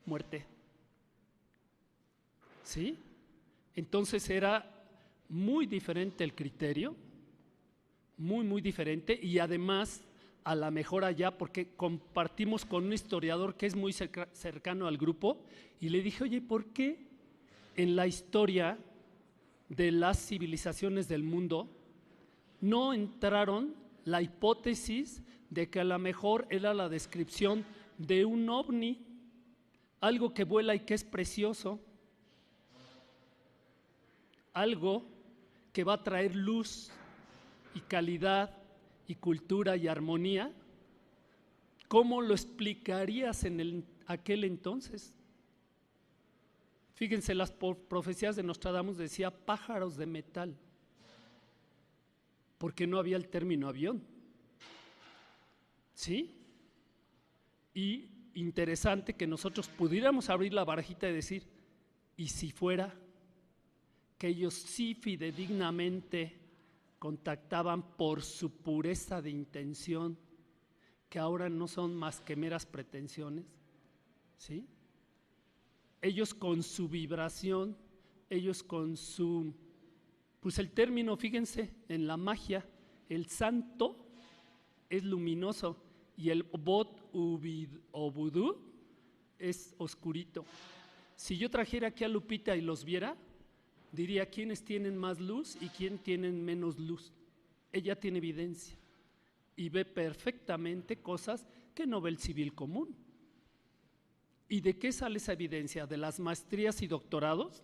muerte. ¿Sí? Entonces era muy diferente el criterio, muy diferente, y además a la mejor allá, porque compartimos con un historiador que es muy cercano al grupo, y le dije, oye, ¿por qué en la historia de las civilizaciones del mundo no entraron la hipótesis de que a lo mejor era la descripción de un ovni, algo que vuela y que es precioso, algo que va a traer luz y calidad y cultura y armonía? ¿Cómo lo explicarías en aquel entonces? Fíjense, las profecías de Nostradamus decía pájaros de metal, porque no había el término avión. ¿Sí? Y interesante que nosotros pudiéramos abrir la barajita y decir, ¿y si fuera que ellos sí fidedignamente contactaban por su pureza de intención, que ahora no son más que meras pretensiones? ¿Sí? Ellos con su vibración, ellos con su, pues el término, fíjense, en la magia, el santo es luminoso y el Obot o vudú es oscurito. Si yo trajera aquí a Lupita y los viera, diría quiénes tienen más luz y quién tienen menos luz. Ella tiene evidencia y ve perfectamente cosas que no ve el civil común. ¿Y de qué sale esa evidencia? ¿De las maestrías y doctorados?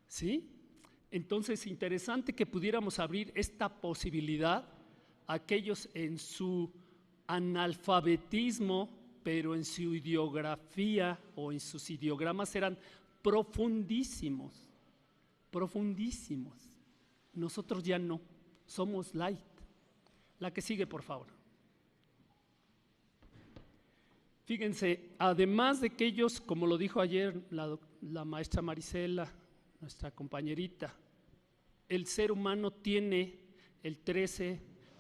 ¿Sí? Entonces, interesante que pudiéramos abrir esta posibilidad a aquellos en su analfabetismo, pero en su ideografía o en sus ideogramas eran profundísimos, profundísimos. Nosotros ya no, somos light. La que sigue, por favor. Fíjense, además de que ellos, como lo dijo ayer la maestra Marisela, nuestra compañerita, el ser humano tiene el 13,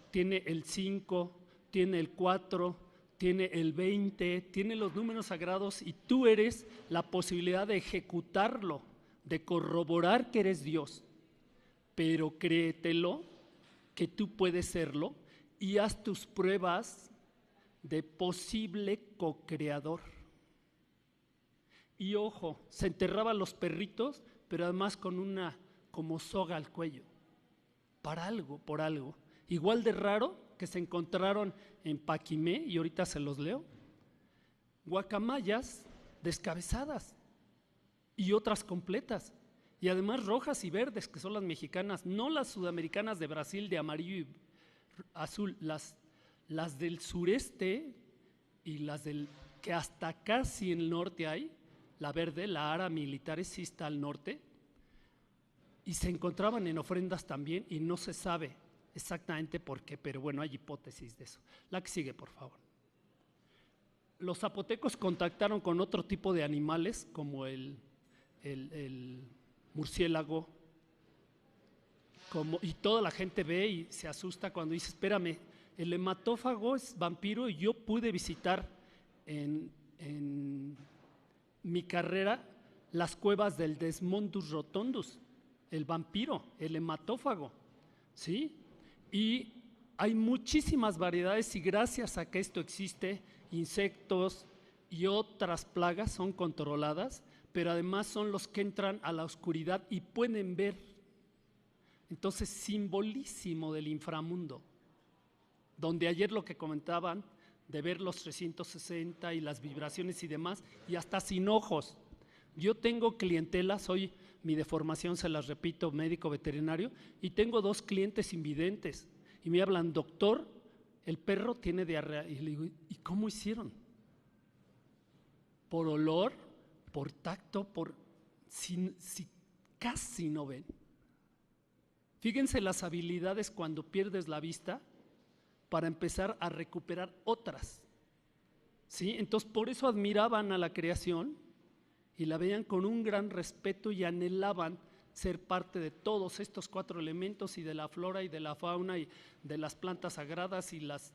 tiene el 5, tiene el 4, tiene el 20, tiene los números sagrados y tú eres la posibilidad de ejecutarlo, de corroborar que eres Dios. Pero créetelo, que tú puedes serlo y haz tus pruebas de posible co-creador. Y ojo, se enterraban los perritos, pero además con una como soga al cuello, para algo, por algo. Igual de raro que se encontraron en Paquimé, y ahorita se los leo, guacamayas descabezadas y otras completas, y además rojas y verdes, que son las mexicanas, no las sudamericanas de Brasil de amarillo y azul, las del sureste y las del que hasta casi en el norte hay, la verde, la ara militares sí está al norte, y se encontraban en ofrendas también y no se sabe exactamente por qué, pero bueno, hay hipótesis de eso. La que sigue, por favor. Los zapotecos contactaron con otro tipo de animales como el murciélago, y toda la gente ve y se asusta cuando dice, espérame, el hematófago es vampiro y yo pude visitar en mi carrera las cuevas del Desmondus rotundus, el vampiro, el hematófago, ¿sí? Y hay muchísimas variedades y gracias a que esto existe, insectos y otras plagas son controladas, pero además son los que entran a la oscuridad y pueden ver. Entonces, simbolísimo del inframundo, donde ayer lo que comentaban de ver los 360 y las vibraciones y demás, y hasta sin ojos. Yo tengo clientela, soy, mi deformación se las repito, médico veterinario, y tengo 2 clientes invidentes, y me hablan, doctor, el perro tiene diarrea, y le digo, ¿y cómo hicieron? ¿Por olor? ¿Por tacto? Si casi no ven. Fíjense las habilidades cuando pierdes la vista, para empezar a recuperar otras, ¿sí? Entonces, por eso admiraban a la creación y la veían con un gran respeto y anhelaban ser parte de todos estos 4 elementos y de la flora y de la fauna y de las plantas sagradas y las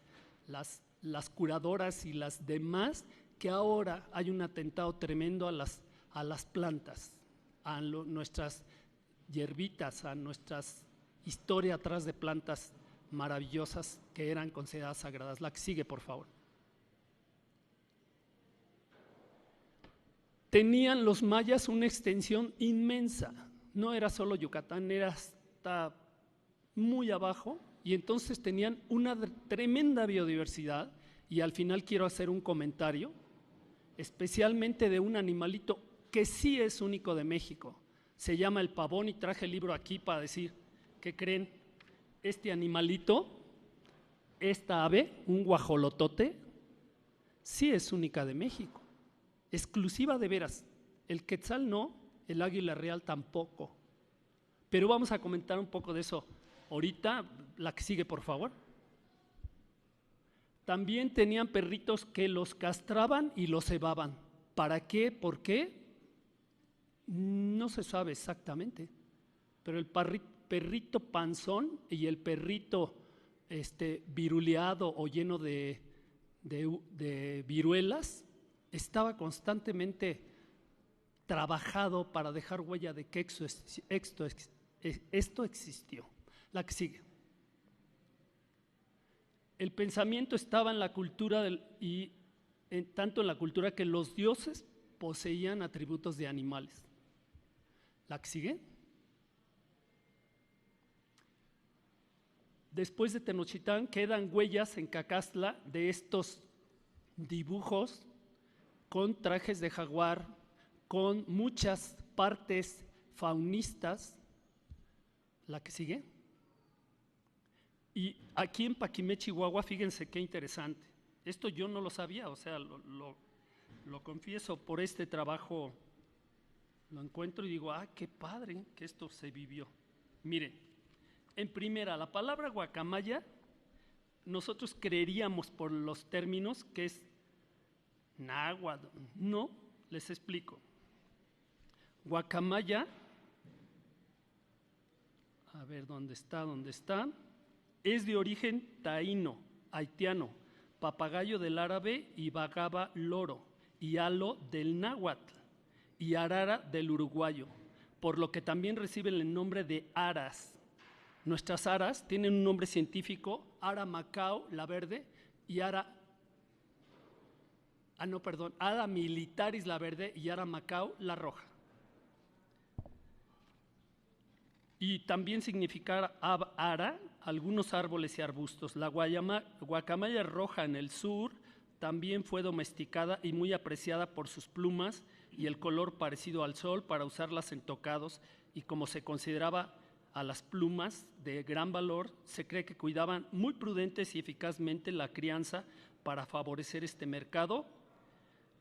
curadoras y las demás, que ahora hay un atentado tremendo a las plantas, a nuestras hierbitas, a nuestras historia atrás de plantas maravillosas que eran consideradas sagradas. La que sigue, por favor. Tenían los mayas una extensión inmensa, no era solo Yucatán, era hasta muy abajo, y entonces tenían una tremenda biodiversidad, y al final quiero hacer un comentario, especialmente de un animalito que sí es único de México, se llama el pavón, y traje el libro aquí para decir, ¿qué creen? Este animalito, esta ave, un guajolotote, sí es única de México, exclusiva de veras. El quetzal no, el águila real tampoco. Pero vamos a comentar un poco de eso ahorita. La que sigue, por favor. También tenían perritos que los castraban y los cebaban. ¿Para qué? ¿Por qué? No se sabe exactamente, pero el perrito panzón y el perrito viruleado o lleno de viruelas estaba constantemente trabajado para dejar huella de que esto existió. La que sigue. El pensamiento estaba en la cultura tanto en la cultura que los dioses poseían atributos de animales. La que sigue. Después de Tenochtitlán quedan huellas en Cacastla de estos dibujos con trajes de jaguar, con muchas partes faunistas. La que sigue. Y aquí en Paquimé, Chihuahua, fíjense qué interesante. Esto yo no lo sabía, o sea, lo confieso, por este trabajo lo encuentro y digo, qué padre que esto se vivió. Miren. En primera, la palabra guacamaya, nosotros creeríamos por los términos que es náhuatl. No, les explico. Guacamaya, a ver dónde está, es de origen taíno, haitiano, papagayo del árabe y bagaba loro, y alo del náhuatl, y arara del uruguayo, por lo que también reciben el nombre de aras. Nuestras aras tienen un nombre científico, Ara macao, la verde, y Ara militaris, la verde, y Ara macao, la roja. Y también significa ara, algunos árboles y arbustos. La guacamaya roja en el sur también fue domesticada y muy apreciada por sus plumas y el color parecido al sol para usarlas en tocados, y como se consideraba a las plumas de gran valor, se cree que cuidaban muy prudentes y eficazmente la crianza para favorecer este mercado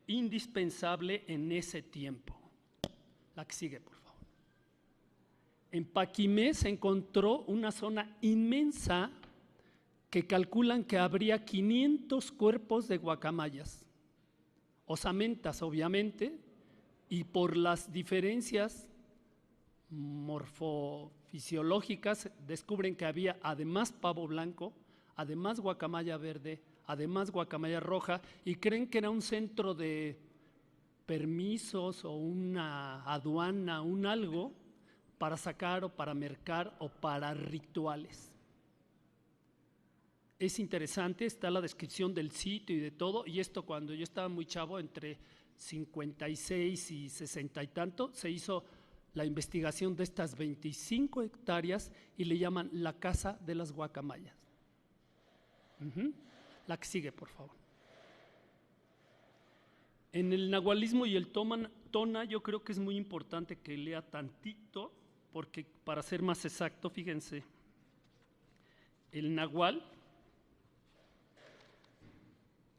indispensable en ese tiempo. La que sigue, por favor. En Paquimé se encontró una zona inmensa que calculan que habría 500 cuerpos de guacamayas, osamentas obviamente, y por las diferencias morfofisiológicas descubren que había además pavo blanco, además guacamaya verde, además guacamaya roja, y creen que era un centro de permisos o una aduana, un algo, para sacar o para mercar o para rituales. Es interesante, está la descripción del sitio y de todo, y esto cuando yo estaba muy chavo, entre 56 y 60 y tanto, se hizo la investigación de estas 25 hectáreas y le llaman la Casa de las Guacamayas. La que sigue, por favor. En el nahualismo y el tona, yo creo que es muy importante que lea tantito, porque para ser más exacto, fíjense, el nahual,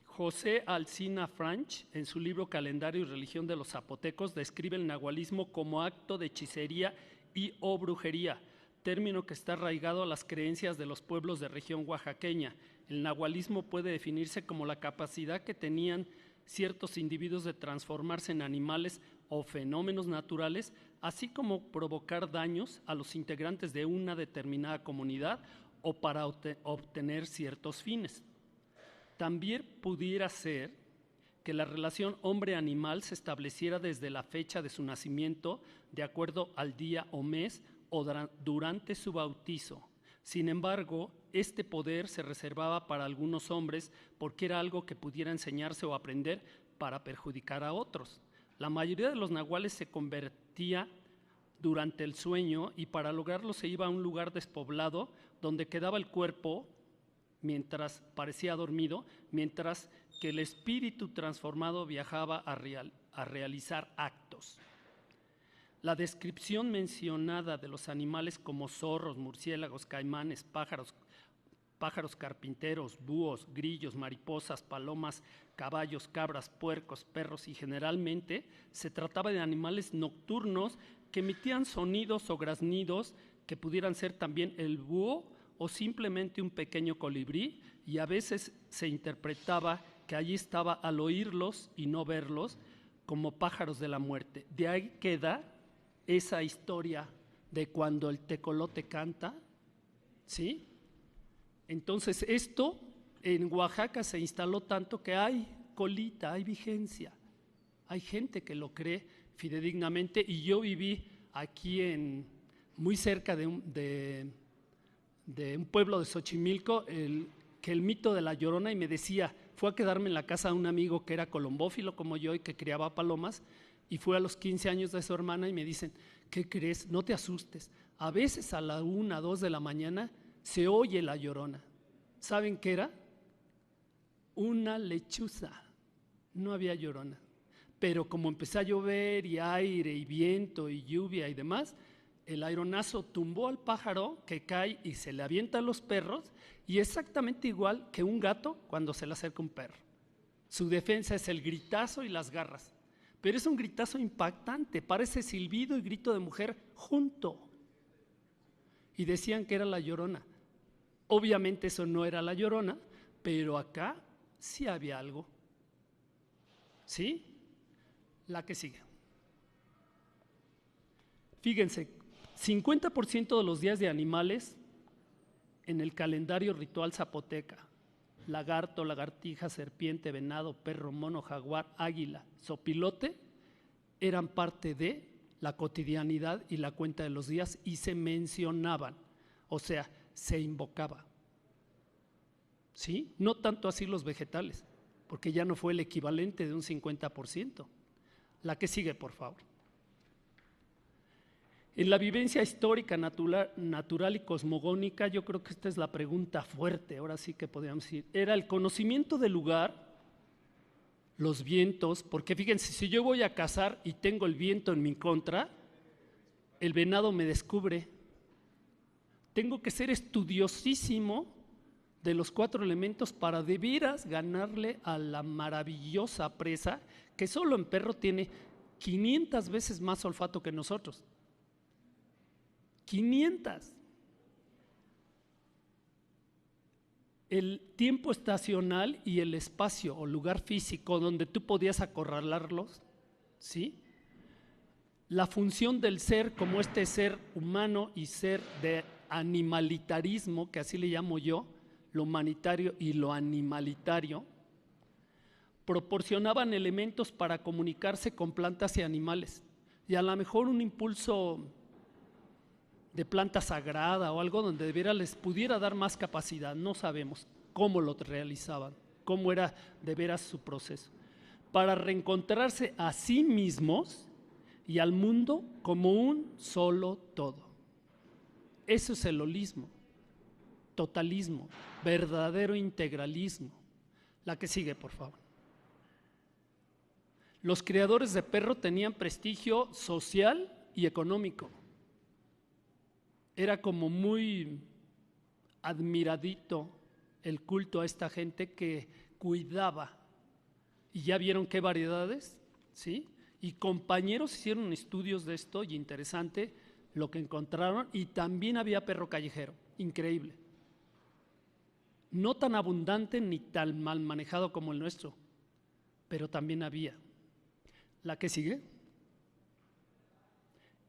José Alsina Franch, en su libro Calendario y Religión de los Zapotecos, describe el nahualismo como acto de hechicería y o brujería, término que está arraigado a las creencias de los pueblos de región oaxaqueña. El nahualismo puede definirse como la capacidad que tenían ciertos individuos de transformarse en animales o fenómenos naturales, así como provocar daños a los integrantes de una determinada comunidad o para obtener ciertos fines. También pudiera ser que la relación hombre-animal se estableciera desde la fecha de su nacimiento, de acuerdo al día o mes, o durante su bautizo. Sin embargo, este poder se reservaba para algunos hombres porque era algo que pudiera enseñarse o aprender para perjudicar a otros. La mayoría de los nahuales se convertía durante el sueño y para lograrlo se iba a un lugar despoblado donde quedaba el cuerpo mientras parecía dormido, mientras que el espíritu transformado viajaba a realizar actos. La descripción mencionada de los animales como zorros, murciélagos, caimanes, pájaros carpinteros, búhos, grillos, mariposas, palomas, caballos, cabras, puercos, perros y generalmente se trataba de animales nocturnos que emitían sonidos o graznidos que pudieran ser también el búho o simplemente un pequeño colibrí, y a veces se interpretaba que allí estaba al oírlos y no verlos como pájaros de la muerte. De ahí queda esa historia de cuando el tecolote canta, ¿sí? Entonces esto en Oaxaca se instaló tanto que hay colita, hay vigencia, hay gente que lo cree fidedignamente, y yo viví aquí muy cerca de un pueblo de Xochimilco, que el mito de la Llorona, y me decía, fue a quedarme en la casa de un amigo que era colombófilo como yo y que criaba palomas, y fue a los 15 años de su hermana y me dicen, ¿qué crees? No te asustes, a veces a la 1, 2 de la mañana se oye la Llorona. ¿Saben qué era? Una lechuza, no había Llorona, pero como empezó a llover y aire y viento y lluvia y demás, el aeronazo tumbó al pájaro que cae y se le avienta a los perros, y exactamente igual que un gato cuando se le acerca un perro. Su defensa es el gritazo y las garras, pero es un gritazo impactante, parece silbido y grito de mujer junto. Y decían que era la Llorona. Obviamente eso no era la Llorona, pero acá sí había algo. ¿Sí? La que sigue. Fíjense, 50% de los días de animales en el calendario ritual zapoteca: lagarto, lagartija, serpiente, venado, perro, mono, jaguar, águila, zopilote, eran parte de la cotidianidad y la cuenta de los días y se mencionaban, o sea, se invocaba. ¿Sí? No tanto así los vegetales, porque ya no fue el equivalente de un 50%. La que sigue, por favor. En la vivencia histórica, natural y cosmogónica, yo creo que esta es la pregunta fuerte, ahora sí que podríamos decir, era el conocimiento del lugar, los vientos, porque fíjense, si yo voy a cazar y tengo el viento en mi contra, el venado me descubre. Tengo que ser estudiosísimo de los 4 elementos para de veras ganarle a la maravillosa presa, que solo en perro tiene 500 veces más olfato que nosotros. 500. El tiempo estacional y el espacio o lugar físico donde tú podías acorralarlos, ¿sí? La función del ser, como este ser humano y ser de animalitarismo, que así le llamo yo, lo humanitario y lo animalitario, proporcionaban elementos para comunicarse con plantas y animales. Y a lo mejor un impulso de planta sagrada o algo donde de veras les pudiera dar más capacidad. No sabemos cómo lo realizaban, cómo era de veras su proceso, para reencontrarse a sí mismos y al mundo como un solo todo. Eso es el holismo, totalismo, verdadero integralismo. La que sigue, por favor. Los criadores de perro tenían prestigio social y económico. Era como muy admiradito el culto a esta gente que cuidaba. Y ya vieron qué variedades, ¿sí? Y compañeros hicieron estudios de esto y interesante lo que encontraron. Y también había perro callejero, increíble. No tan abundante ni tan mal manejado como el nuestro, pero también había. La que sigue.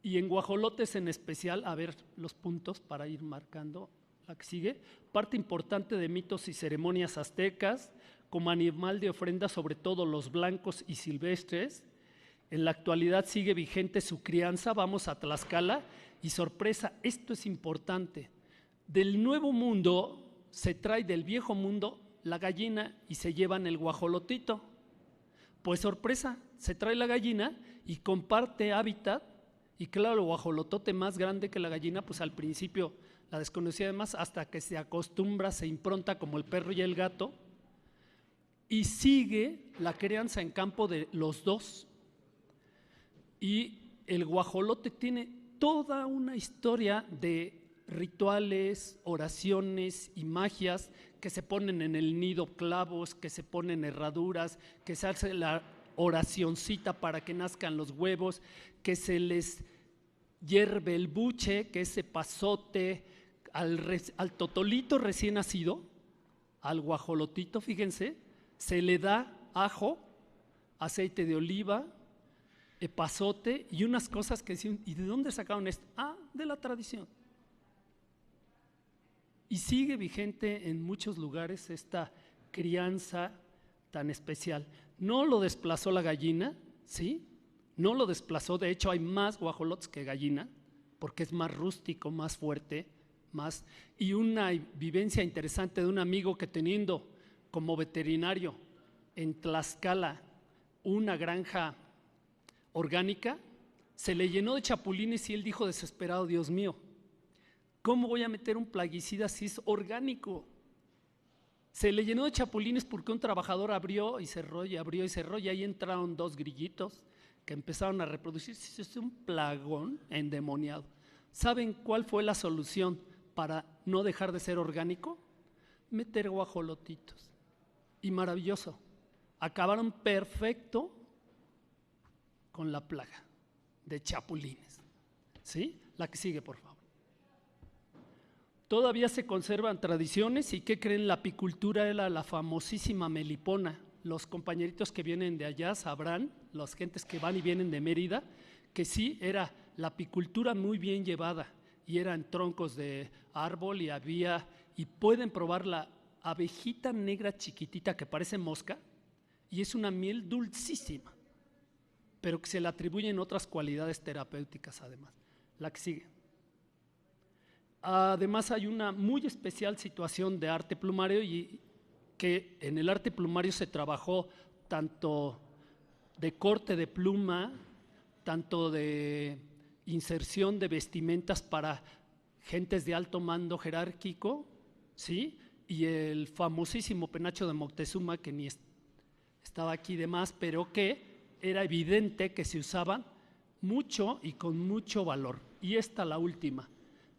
Y en guajolotes en especial, a ver los puntos para ir marcando. La que sigue. Parte importante de mitos y ceremonias aztecas, como animal de ofrenda, sobre todo los blancos y silvestres. En la actualidad sigue vigente su crianza. Vamos a Tlaxcala y sorpresa, esto es importante. Del nuevo mundo se trae del viejo mundo la gallina y se llevan el guajolotito. Pues sorpresa, se trae la gallina y comparte hábitat. Y claro, el guajolotote más grande que la gallina, pues al principio la desconocía más, hasta que se acostumbra, se impronta como el perro y el gato, y sigue la crianza en campo de los dos. Y el guajolote tiene toda una historia de rituales, oraciones y magias que se ponen en el nido clavos, que se ponen herraduras, que se hace la oracioncita para que nazcan los huevos, que se les hierve el buche, que ese pasote, al totolito recién nacido, al guajolotito, fíjense, se le da ajo, aceite de oliva, epazote y unas cosas que decían, ¿y de dónde sacaron esto? Ah, de la tradición. Y sigue vigente en muchos lugares esta crianza tan especial. No lo desplazó la gallina, ¿sí? No lo desplazó, de hecho hay más guajolotes que gallina, porque es más rústico, más fuerte, más. Y una vivencia interesante de un amigo que teniendo como veterinario en Tlaxcala una granja orgánica, se le llenó de chapulines y él dijo desesperado, Dios mío, ¿cómo voy a meter un plaguicida si es orgánico? Se le llenó de chapulines porque un trabajador abrió y cerró y abrió y cerró y ahí entraron 2 grillitos que empezaron a reproducirse. Es un plagón endemoniado. ¿Saben cuál fue la solución para no dejar de ser orgánico? Meter guajolotitos. Y maravilloso. Acabaron perfecto con la plaga de chapulines. ¿Sí? La que sigue, por favor. Todavía se conservan tradiciones y ¿qué creen? La apicultura era la famosísima melipona. Los compañeritos que vienen de allá sabrán, las gentes que van y vienen de Mérida, que sí era la apicultura muy bien llevada y eran troncos de árbol y pueden probar la abejita negra chiquitita que parece mosca y es una miel dulcísima, pero que se le atribuyen otras cualidades terapéuticas además. La que sigue. Además hay una muy especial situación de arte plumario y que en el arte plumario se trabajó tanto de corte de pluma, tanto de inserción de vestimentas para gentes de alto mando jerárquico, ¿sí? Y el famosísimo penacho de Moctezuma, que ni estaba aquí de más, pero que era evidente que se usaban mucho y con mucho valor. Y esta la última.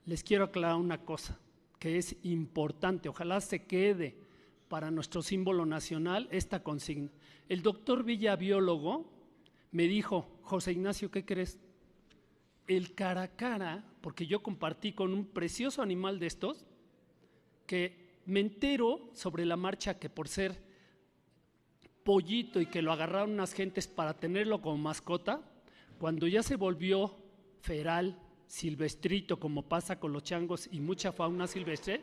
Les quiero aclarar una cosa que es importante, ojalá se quede para nuestro símbolo nacional esta consigna. El doctor Villa, biólogo, me dijo, José Ignacio, ¿qué crees? El caracara, porque yo compartí con un precioso animal de estos, que me entero sobre la marcha que por ser pollito y que lo agarraron unas gentes para tenerlo como mascota, cuando ya se volvió feral, silvestrito, como pasa con los changos y mucha fauna silvestre,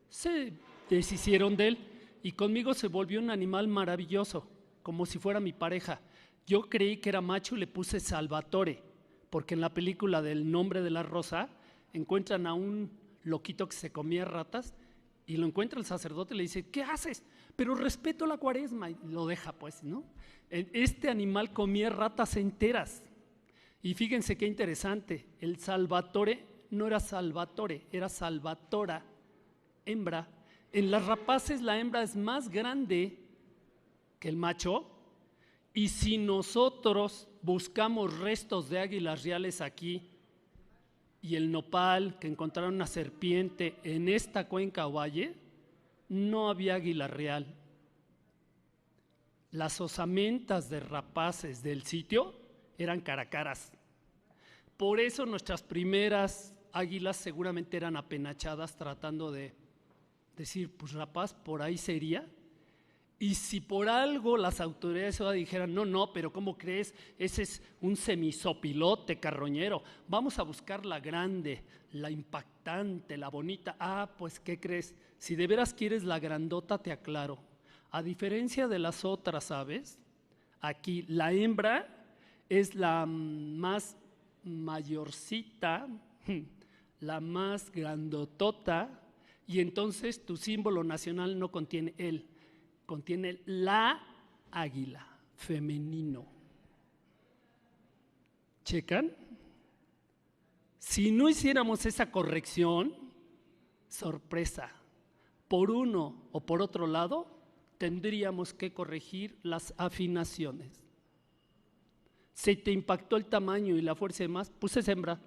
se deshicieron de él y conmigo se volvió un animal maravilloso, como si fuera mi pareja. Yo creí que era macho y le puse Salvatore, porque en la película del Nombre de la Rosa, encuentran a un loquito que se comía ratas y lo encuentra el sacerdote y le dice, ¿qué haces? Pero respeto la cuaresma, y lo deja pues, ¿no? Este animal comía ratas enteras. Y fíjense qué interesante, el Salvatore no era Salvatore, era Salvatora, hembra. En las rapaces la hembra es más grande que el macho, y si nosotros buscamos restos de águilas reales aquí, y el nopal, que encontraron una serpiente en esta cuenca o valle, no había águila real. Las osamentas de rapaces del sitio eran caracaras. Por eso nuestras primeras águilas seguramente eran apenachadas, tratando de decir, pues rapaz, por ahí sería. Y si por algo las autoridades ahora dijeran, no, pero ¿cómo crees? Ese es un semisopilote carroñero. Vamos a buscar la grande, la impactante, la bonita. Ah, pues ¿qué crees? Si de veras quieres la grandota, te aclaro. A diferencia de las otras aves, aquí la hembra es la más mayorcita, la más grandotota, y entonces tu símbolo nacional no contiene él. Contiene la águila, femenino. ¿Checan? Si no hiciéramos esa corrección, sorpresa, por uno o por otro lado, tendríamos que corregir las afinaciones. ¿Se te impactó el tamaño y la fuerza de más? Pues es hembra.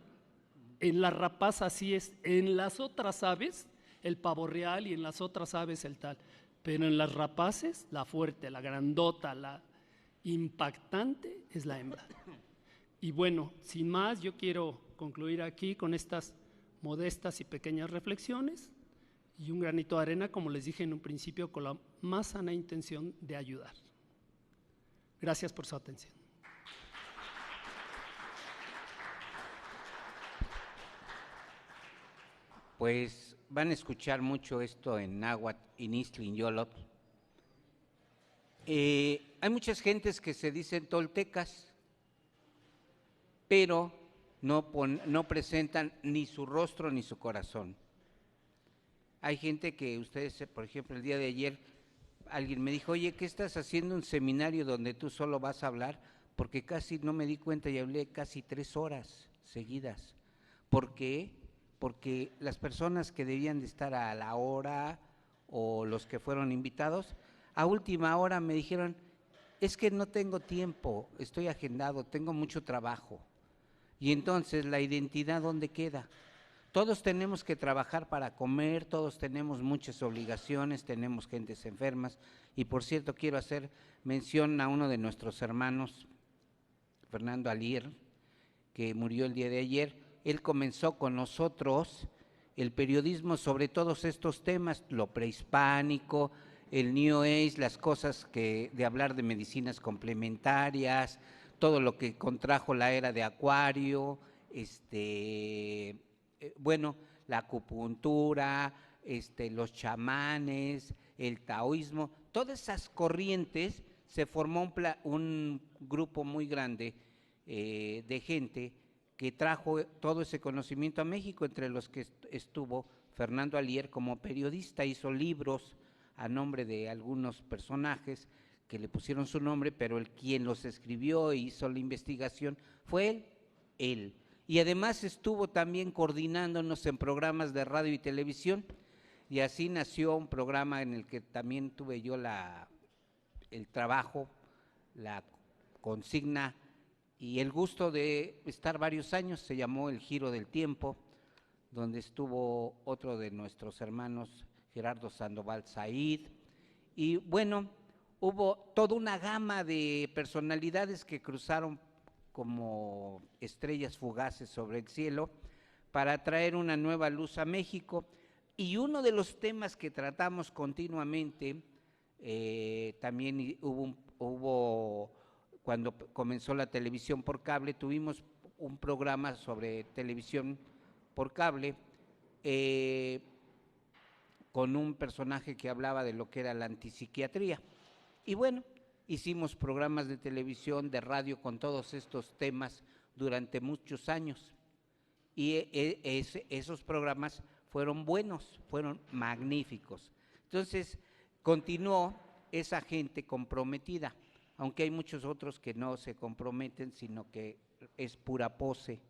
En la rapaz así es. En las otras aves, el pavo real, y en las otras aves el tal. Pero en las rapaces, la fuerte, la grandota, la impactante es la hembra. Y bueno, sin más, yo quiero concluir aquí con estas modestas y pequeñas reflexiones y un granito de arena, como les dije en un principio, con la más sana intención de ayudar. Gracias por su atención. Pues van a escuchar mucho esto en náhuatl, initztli, yolotl. Hay muchas gentes que se dicen toltecas, pero no presentan ni su rostro ni su corazón. Hay gente que ustedes, por ejemplo, el día de ayer, alguien me dijo, oye, ¿qué estás haciendo un seminario donde tú solo vas a hablar? Porque casi no me di cuenta y hablé casi 3 horas seguidas. ¿Por qué? Porque las personas que debían de estar a la hora o los que fueron invitados, a última hora me dijeron, es que no tengo tiempo, estoy agendado, tengo mucho trabajo. Y entonces, ¿la identidad dónde queda? Todos tenemos que trabajar para comer, todos tenemos muchas obligaciones, tenemos gentes enfermas. Y por cierto, quiero hacer mención a uno de nuestros hermanos, Fernando Alier, que murió el día de ayer. Él comenzó con nosotros el periodismo sobre todos estos temas, lo prehispánico, el New Age, las cosas de hablar de medicinas complementarias, todo lo que contrajo la era de Acuario, bueno, la acupuntura, los chamanes, el taoísmo, todas esas corrientes, se formó un grupo muy grande de gente que trajo todo ese conocimiento a México, entre los que estuvo Fernando Alier como periodista, hizo libros a nombre de algunos personajes que le pusieron su nombre, pero quien los escribió e hizo la investigación fue él. Y además estuvo también coordinándonos en programas de radio y televisión, y así nació un programa en el que también tuve yo el trabajo, la consigna y el gusto de estar varios años. Se llamó El Giro del Tiempo, donde estuvo otro de nuestros hermanos, Gerardo Sandoval Said, y bueno, hubo toda una gama de personalidades que cruzaron como estrellas fugaces sobre el cielo para traer una nueva luz a México. Y uno de los temas que tratamos continuamente, también hubo cuando comenzó la televisión por cable, tuvimos un programa sobre televisión por cable con un personaje que hablaba de lo que era la antipsiquiatría. Y bueno, hicimos programas de televisión, de radio con todos estos temas durante muchos años. y esos programas fueron buenos, fueron magníficos. Entonces, continuó esa gente comprometida, aunque hay muchos otros que no se comprometen, sino que es pura pose.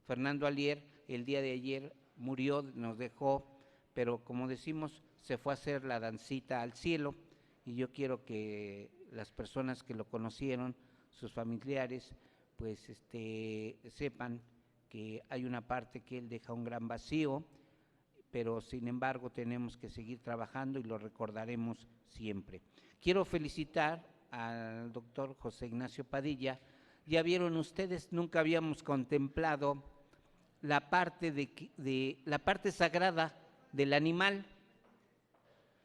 Fernando Alier, el día de ayer, murió, nos dejó, pero como decimos, se fue a hacer la dancita al cielo, y yo quiero que las personas que lo conocieron, sus familiares, pues sepan que hay una parte que él deja un gran vacío, pero sin embargo tenemos que seguir trabajando y lo recordaremos siempre. Quiero felicitar al doctor José Ignacio Padilla. Ya vieron ustedes, nunca habíamos contemplado la parte la parte sagrada del animal.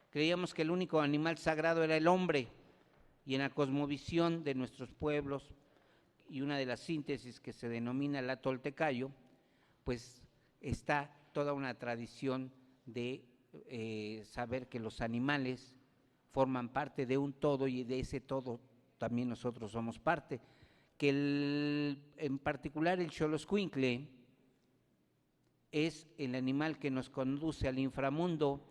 Creíamos que el único animal sagrado era el hombre, y en la cosmovisión de nuestros pueblos y una de las síntesis que se denomina la toltecayo, pues está toda una tradición de saber que los animales forman parte de un todo, y de ese todo también nosotros somos parte. Que en particular el xoloscuincle es el animal que nos conduce al inframundo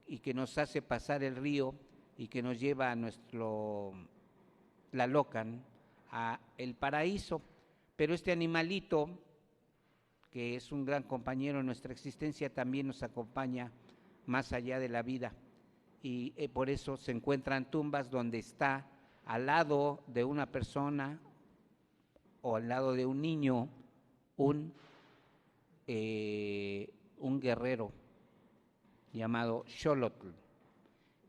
y que nos hace pasar el río y que nos lleva a Tlalocan, a el paraíso. Pero este animalito, que es un gran compañero en nuestra existencia, también nos acompaña más allá de la vida, y por eso se encuentran tumbas donde está al lado de una persona o al lado de un niño un guerrero llamado Xolotl,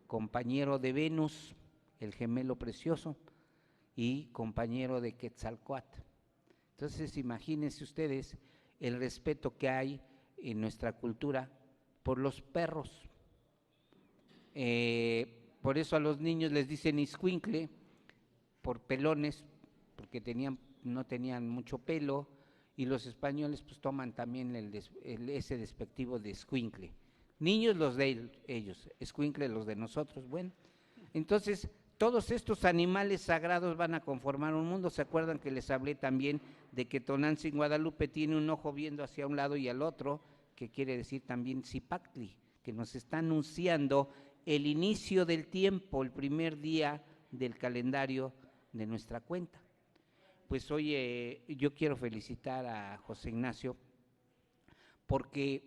compañero de Venus, el gemelo precioso, y compañero de Quetzalcóatl. Entonces, imagínense ustedes el respeto que hay en nuestra cultura por los perros. Por eso a los niños les dicen iscuincle, por pelones, porque no tenían mucho pelo, y los españoles pues toman también ese despectivo de escuincle. Niños los de ellos, escuincle los de nosotros. Bueno, entonces todos estos animales sagrados van a conformar un mundo. ¿Se acuerdan que les hablé también de que Tonantzin Guadalupe tiene un ojo viendo hacia un lado y al otro, que quiere decir también Zipactli, que nos está anunciando el inicio del tiempo, el primer día del calendario de nuestra cuenta? Pues hoy yo quiero felicitar a José Ignacio porque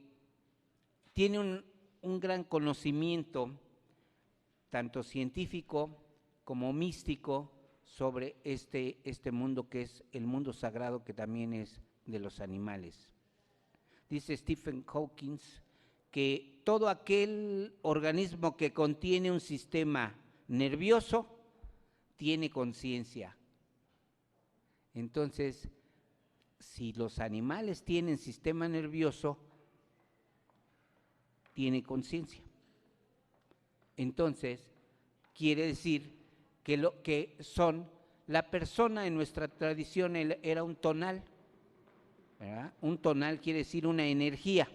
tiene un gran conocimiento, tanto científico como místico, sobre este mundo que es el mundo sagrado, que también es de los animales. Dice Stephen Hawking que todo aquel organismo que contiene un sistema nervioso tiene conciencia. Entonces, si los animales tienen sistema nervioso, tiene conciencia. Entonces, quiere decir que lo que son, la persona en nuestra tradición era un tonal, ¿verdad? Un tonal quiere decir una energía,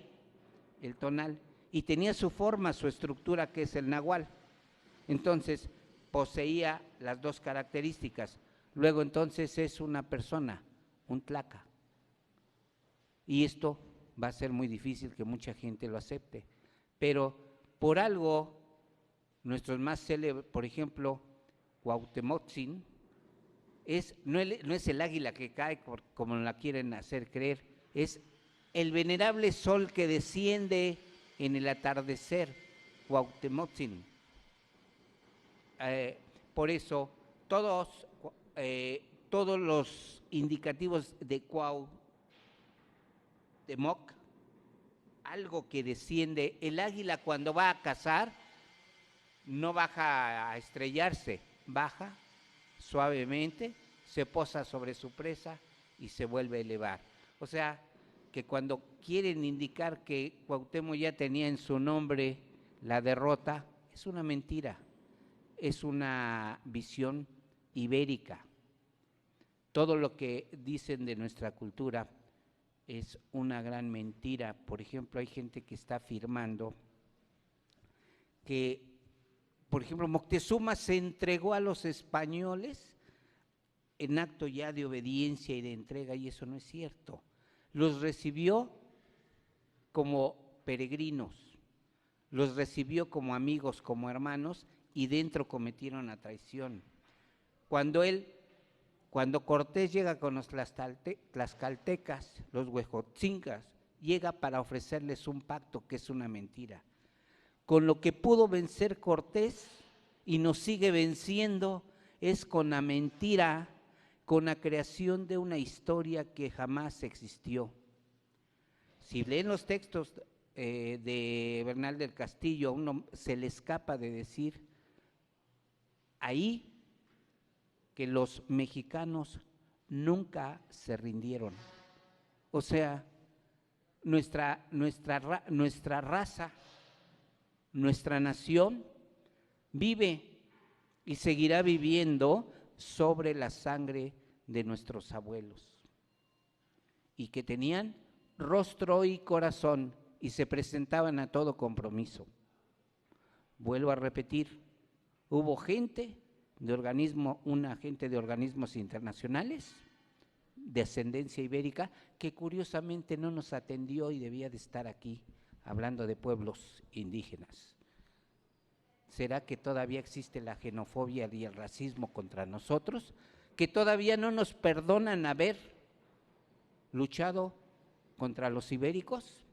el tonal, y tenía su forma, su estructura, que es el nahual. Entonces, poseía las dos características. Luego entonces es una persona, un tlaca. Y esto va a ser muy difícil que mucha gente lo acepte. Pero por algo, nuestros más célebres, por ejemplo, Cuauhtemotzin, no es el águila que cae como la quieren hacer creer, es el venerable sol que desciende en el atardecer, Cuauhtemotzin. Por eso todos los indicativos de Cuauhtémoc, algo que desciende, el águila cuando va a cazar no baja a estrellarse, baja suavemente, se posa sobre su presa y se vuelve a elevar. O sea, que cuando quieren indicar que Cuauhtémoc ya tenía en su nombre la derrota, es una mentira, es una visión ibérica. Todo lo que dicen de nuestra cultura es una gran mentira. Por ejemplo, hay gente que está afirmando que, por ejemplo, Moctezuma se entregó a los españoles en acto ya de obediencia y de entrega, y eso no es cierto. Los recibió como peregrinos, los recibió como amigos, como hermanos, y dentro cometieron la traición. Cuando Cortés llega con los tlaxcaltecas, los huejotzincas, llega para ofrecerles un pacto que es una mentira. Con lo que pudo vencer Cortés y nos sigue venciendo es con la mentira, con la creación de una historia que jamás existió. Si leen los textos de Bernal del Castillo, a uno se le escapa de decir ahí que los mexicanos nunca se rindieron. O sea, nuestra raza, nuestra nación vive y seguirá viviendo sobre la sangre de nuestros abuelos, y que tenían rostro y corazón y se presentaban a todo compromiso. Vuelvo a repetir, hubo gente una gente de organismos internacionales de ascendencia ibérica que curiosamente no nos atendió y debía de estar aquí hablando de pueblos indígenas. ¿Será que todavía existe la xenofobia y el racismo contra nosotros? ¿Que todavía no nos perdonan haber luchado contra los ibéricos?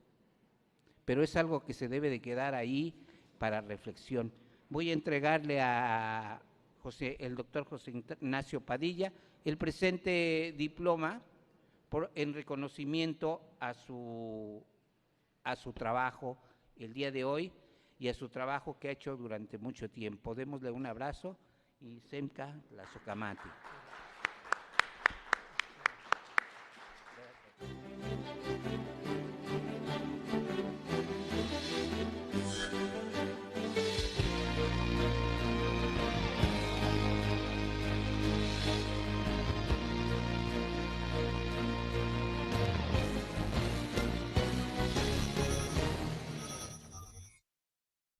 Pero es algo que se debe de quedar ahí para reflexión. Voy a entregarle a el doctor José Ignacio Padilla el presente diploma en reconocimiento a su trabajo el día de hoy y a su trabajo que ha hecho durante mucho tiempo. Démosle un abrazo y Semka Tlazocamati.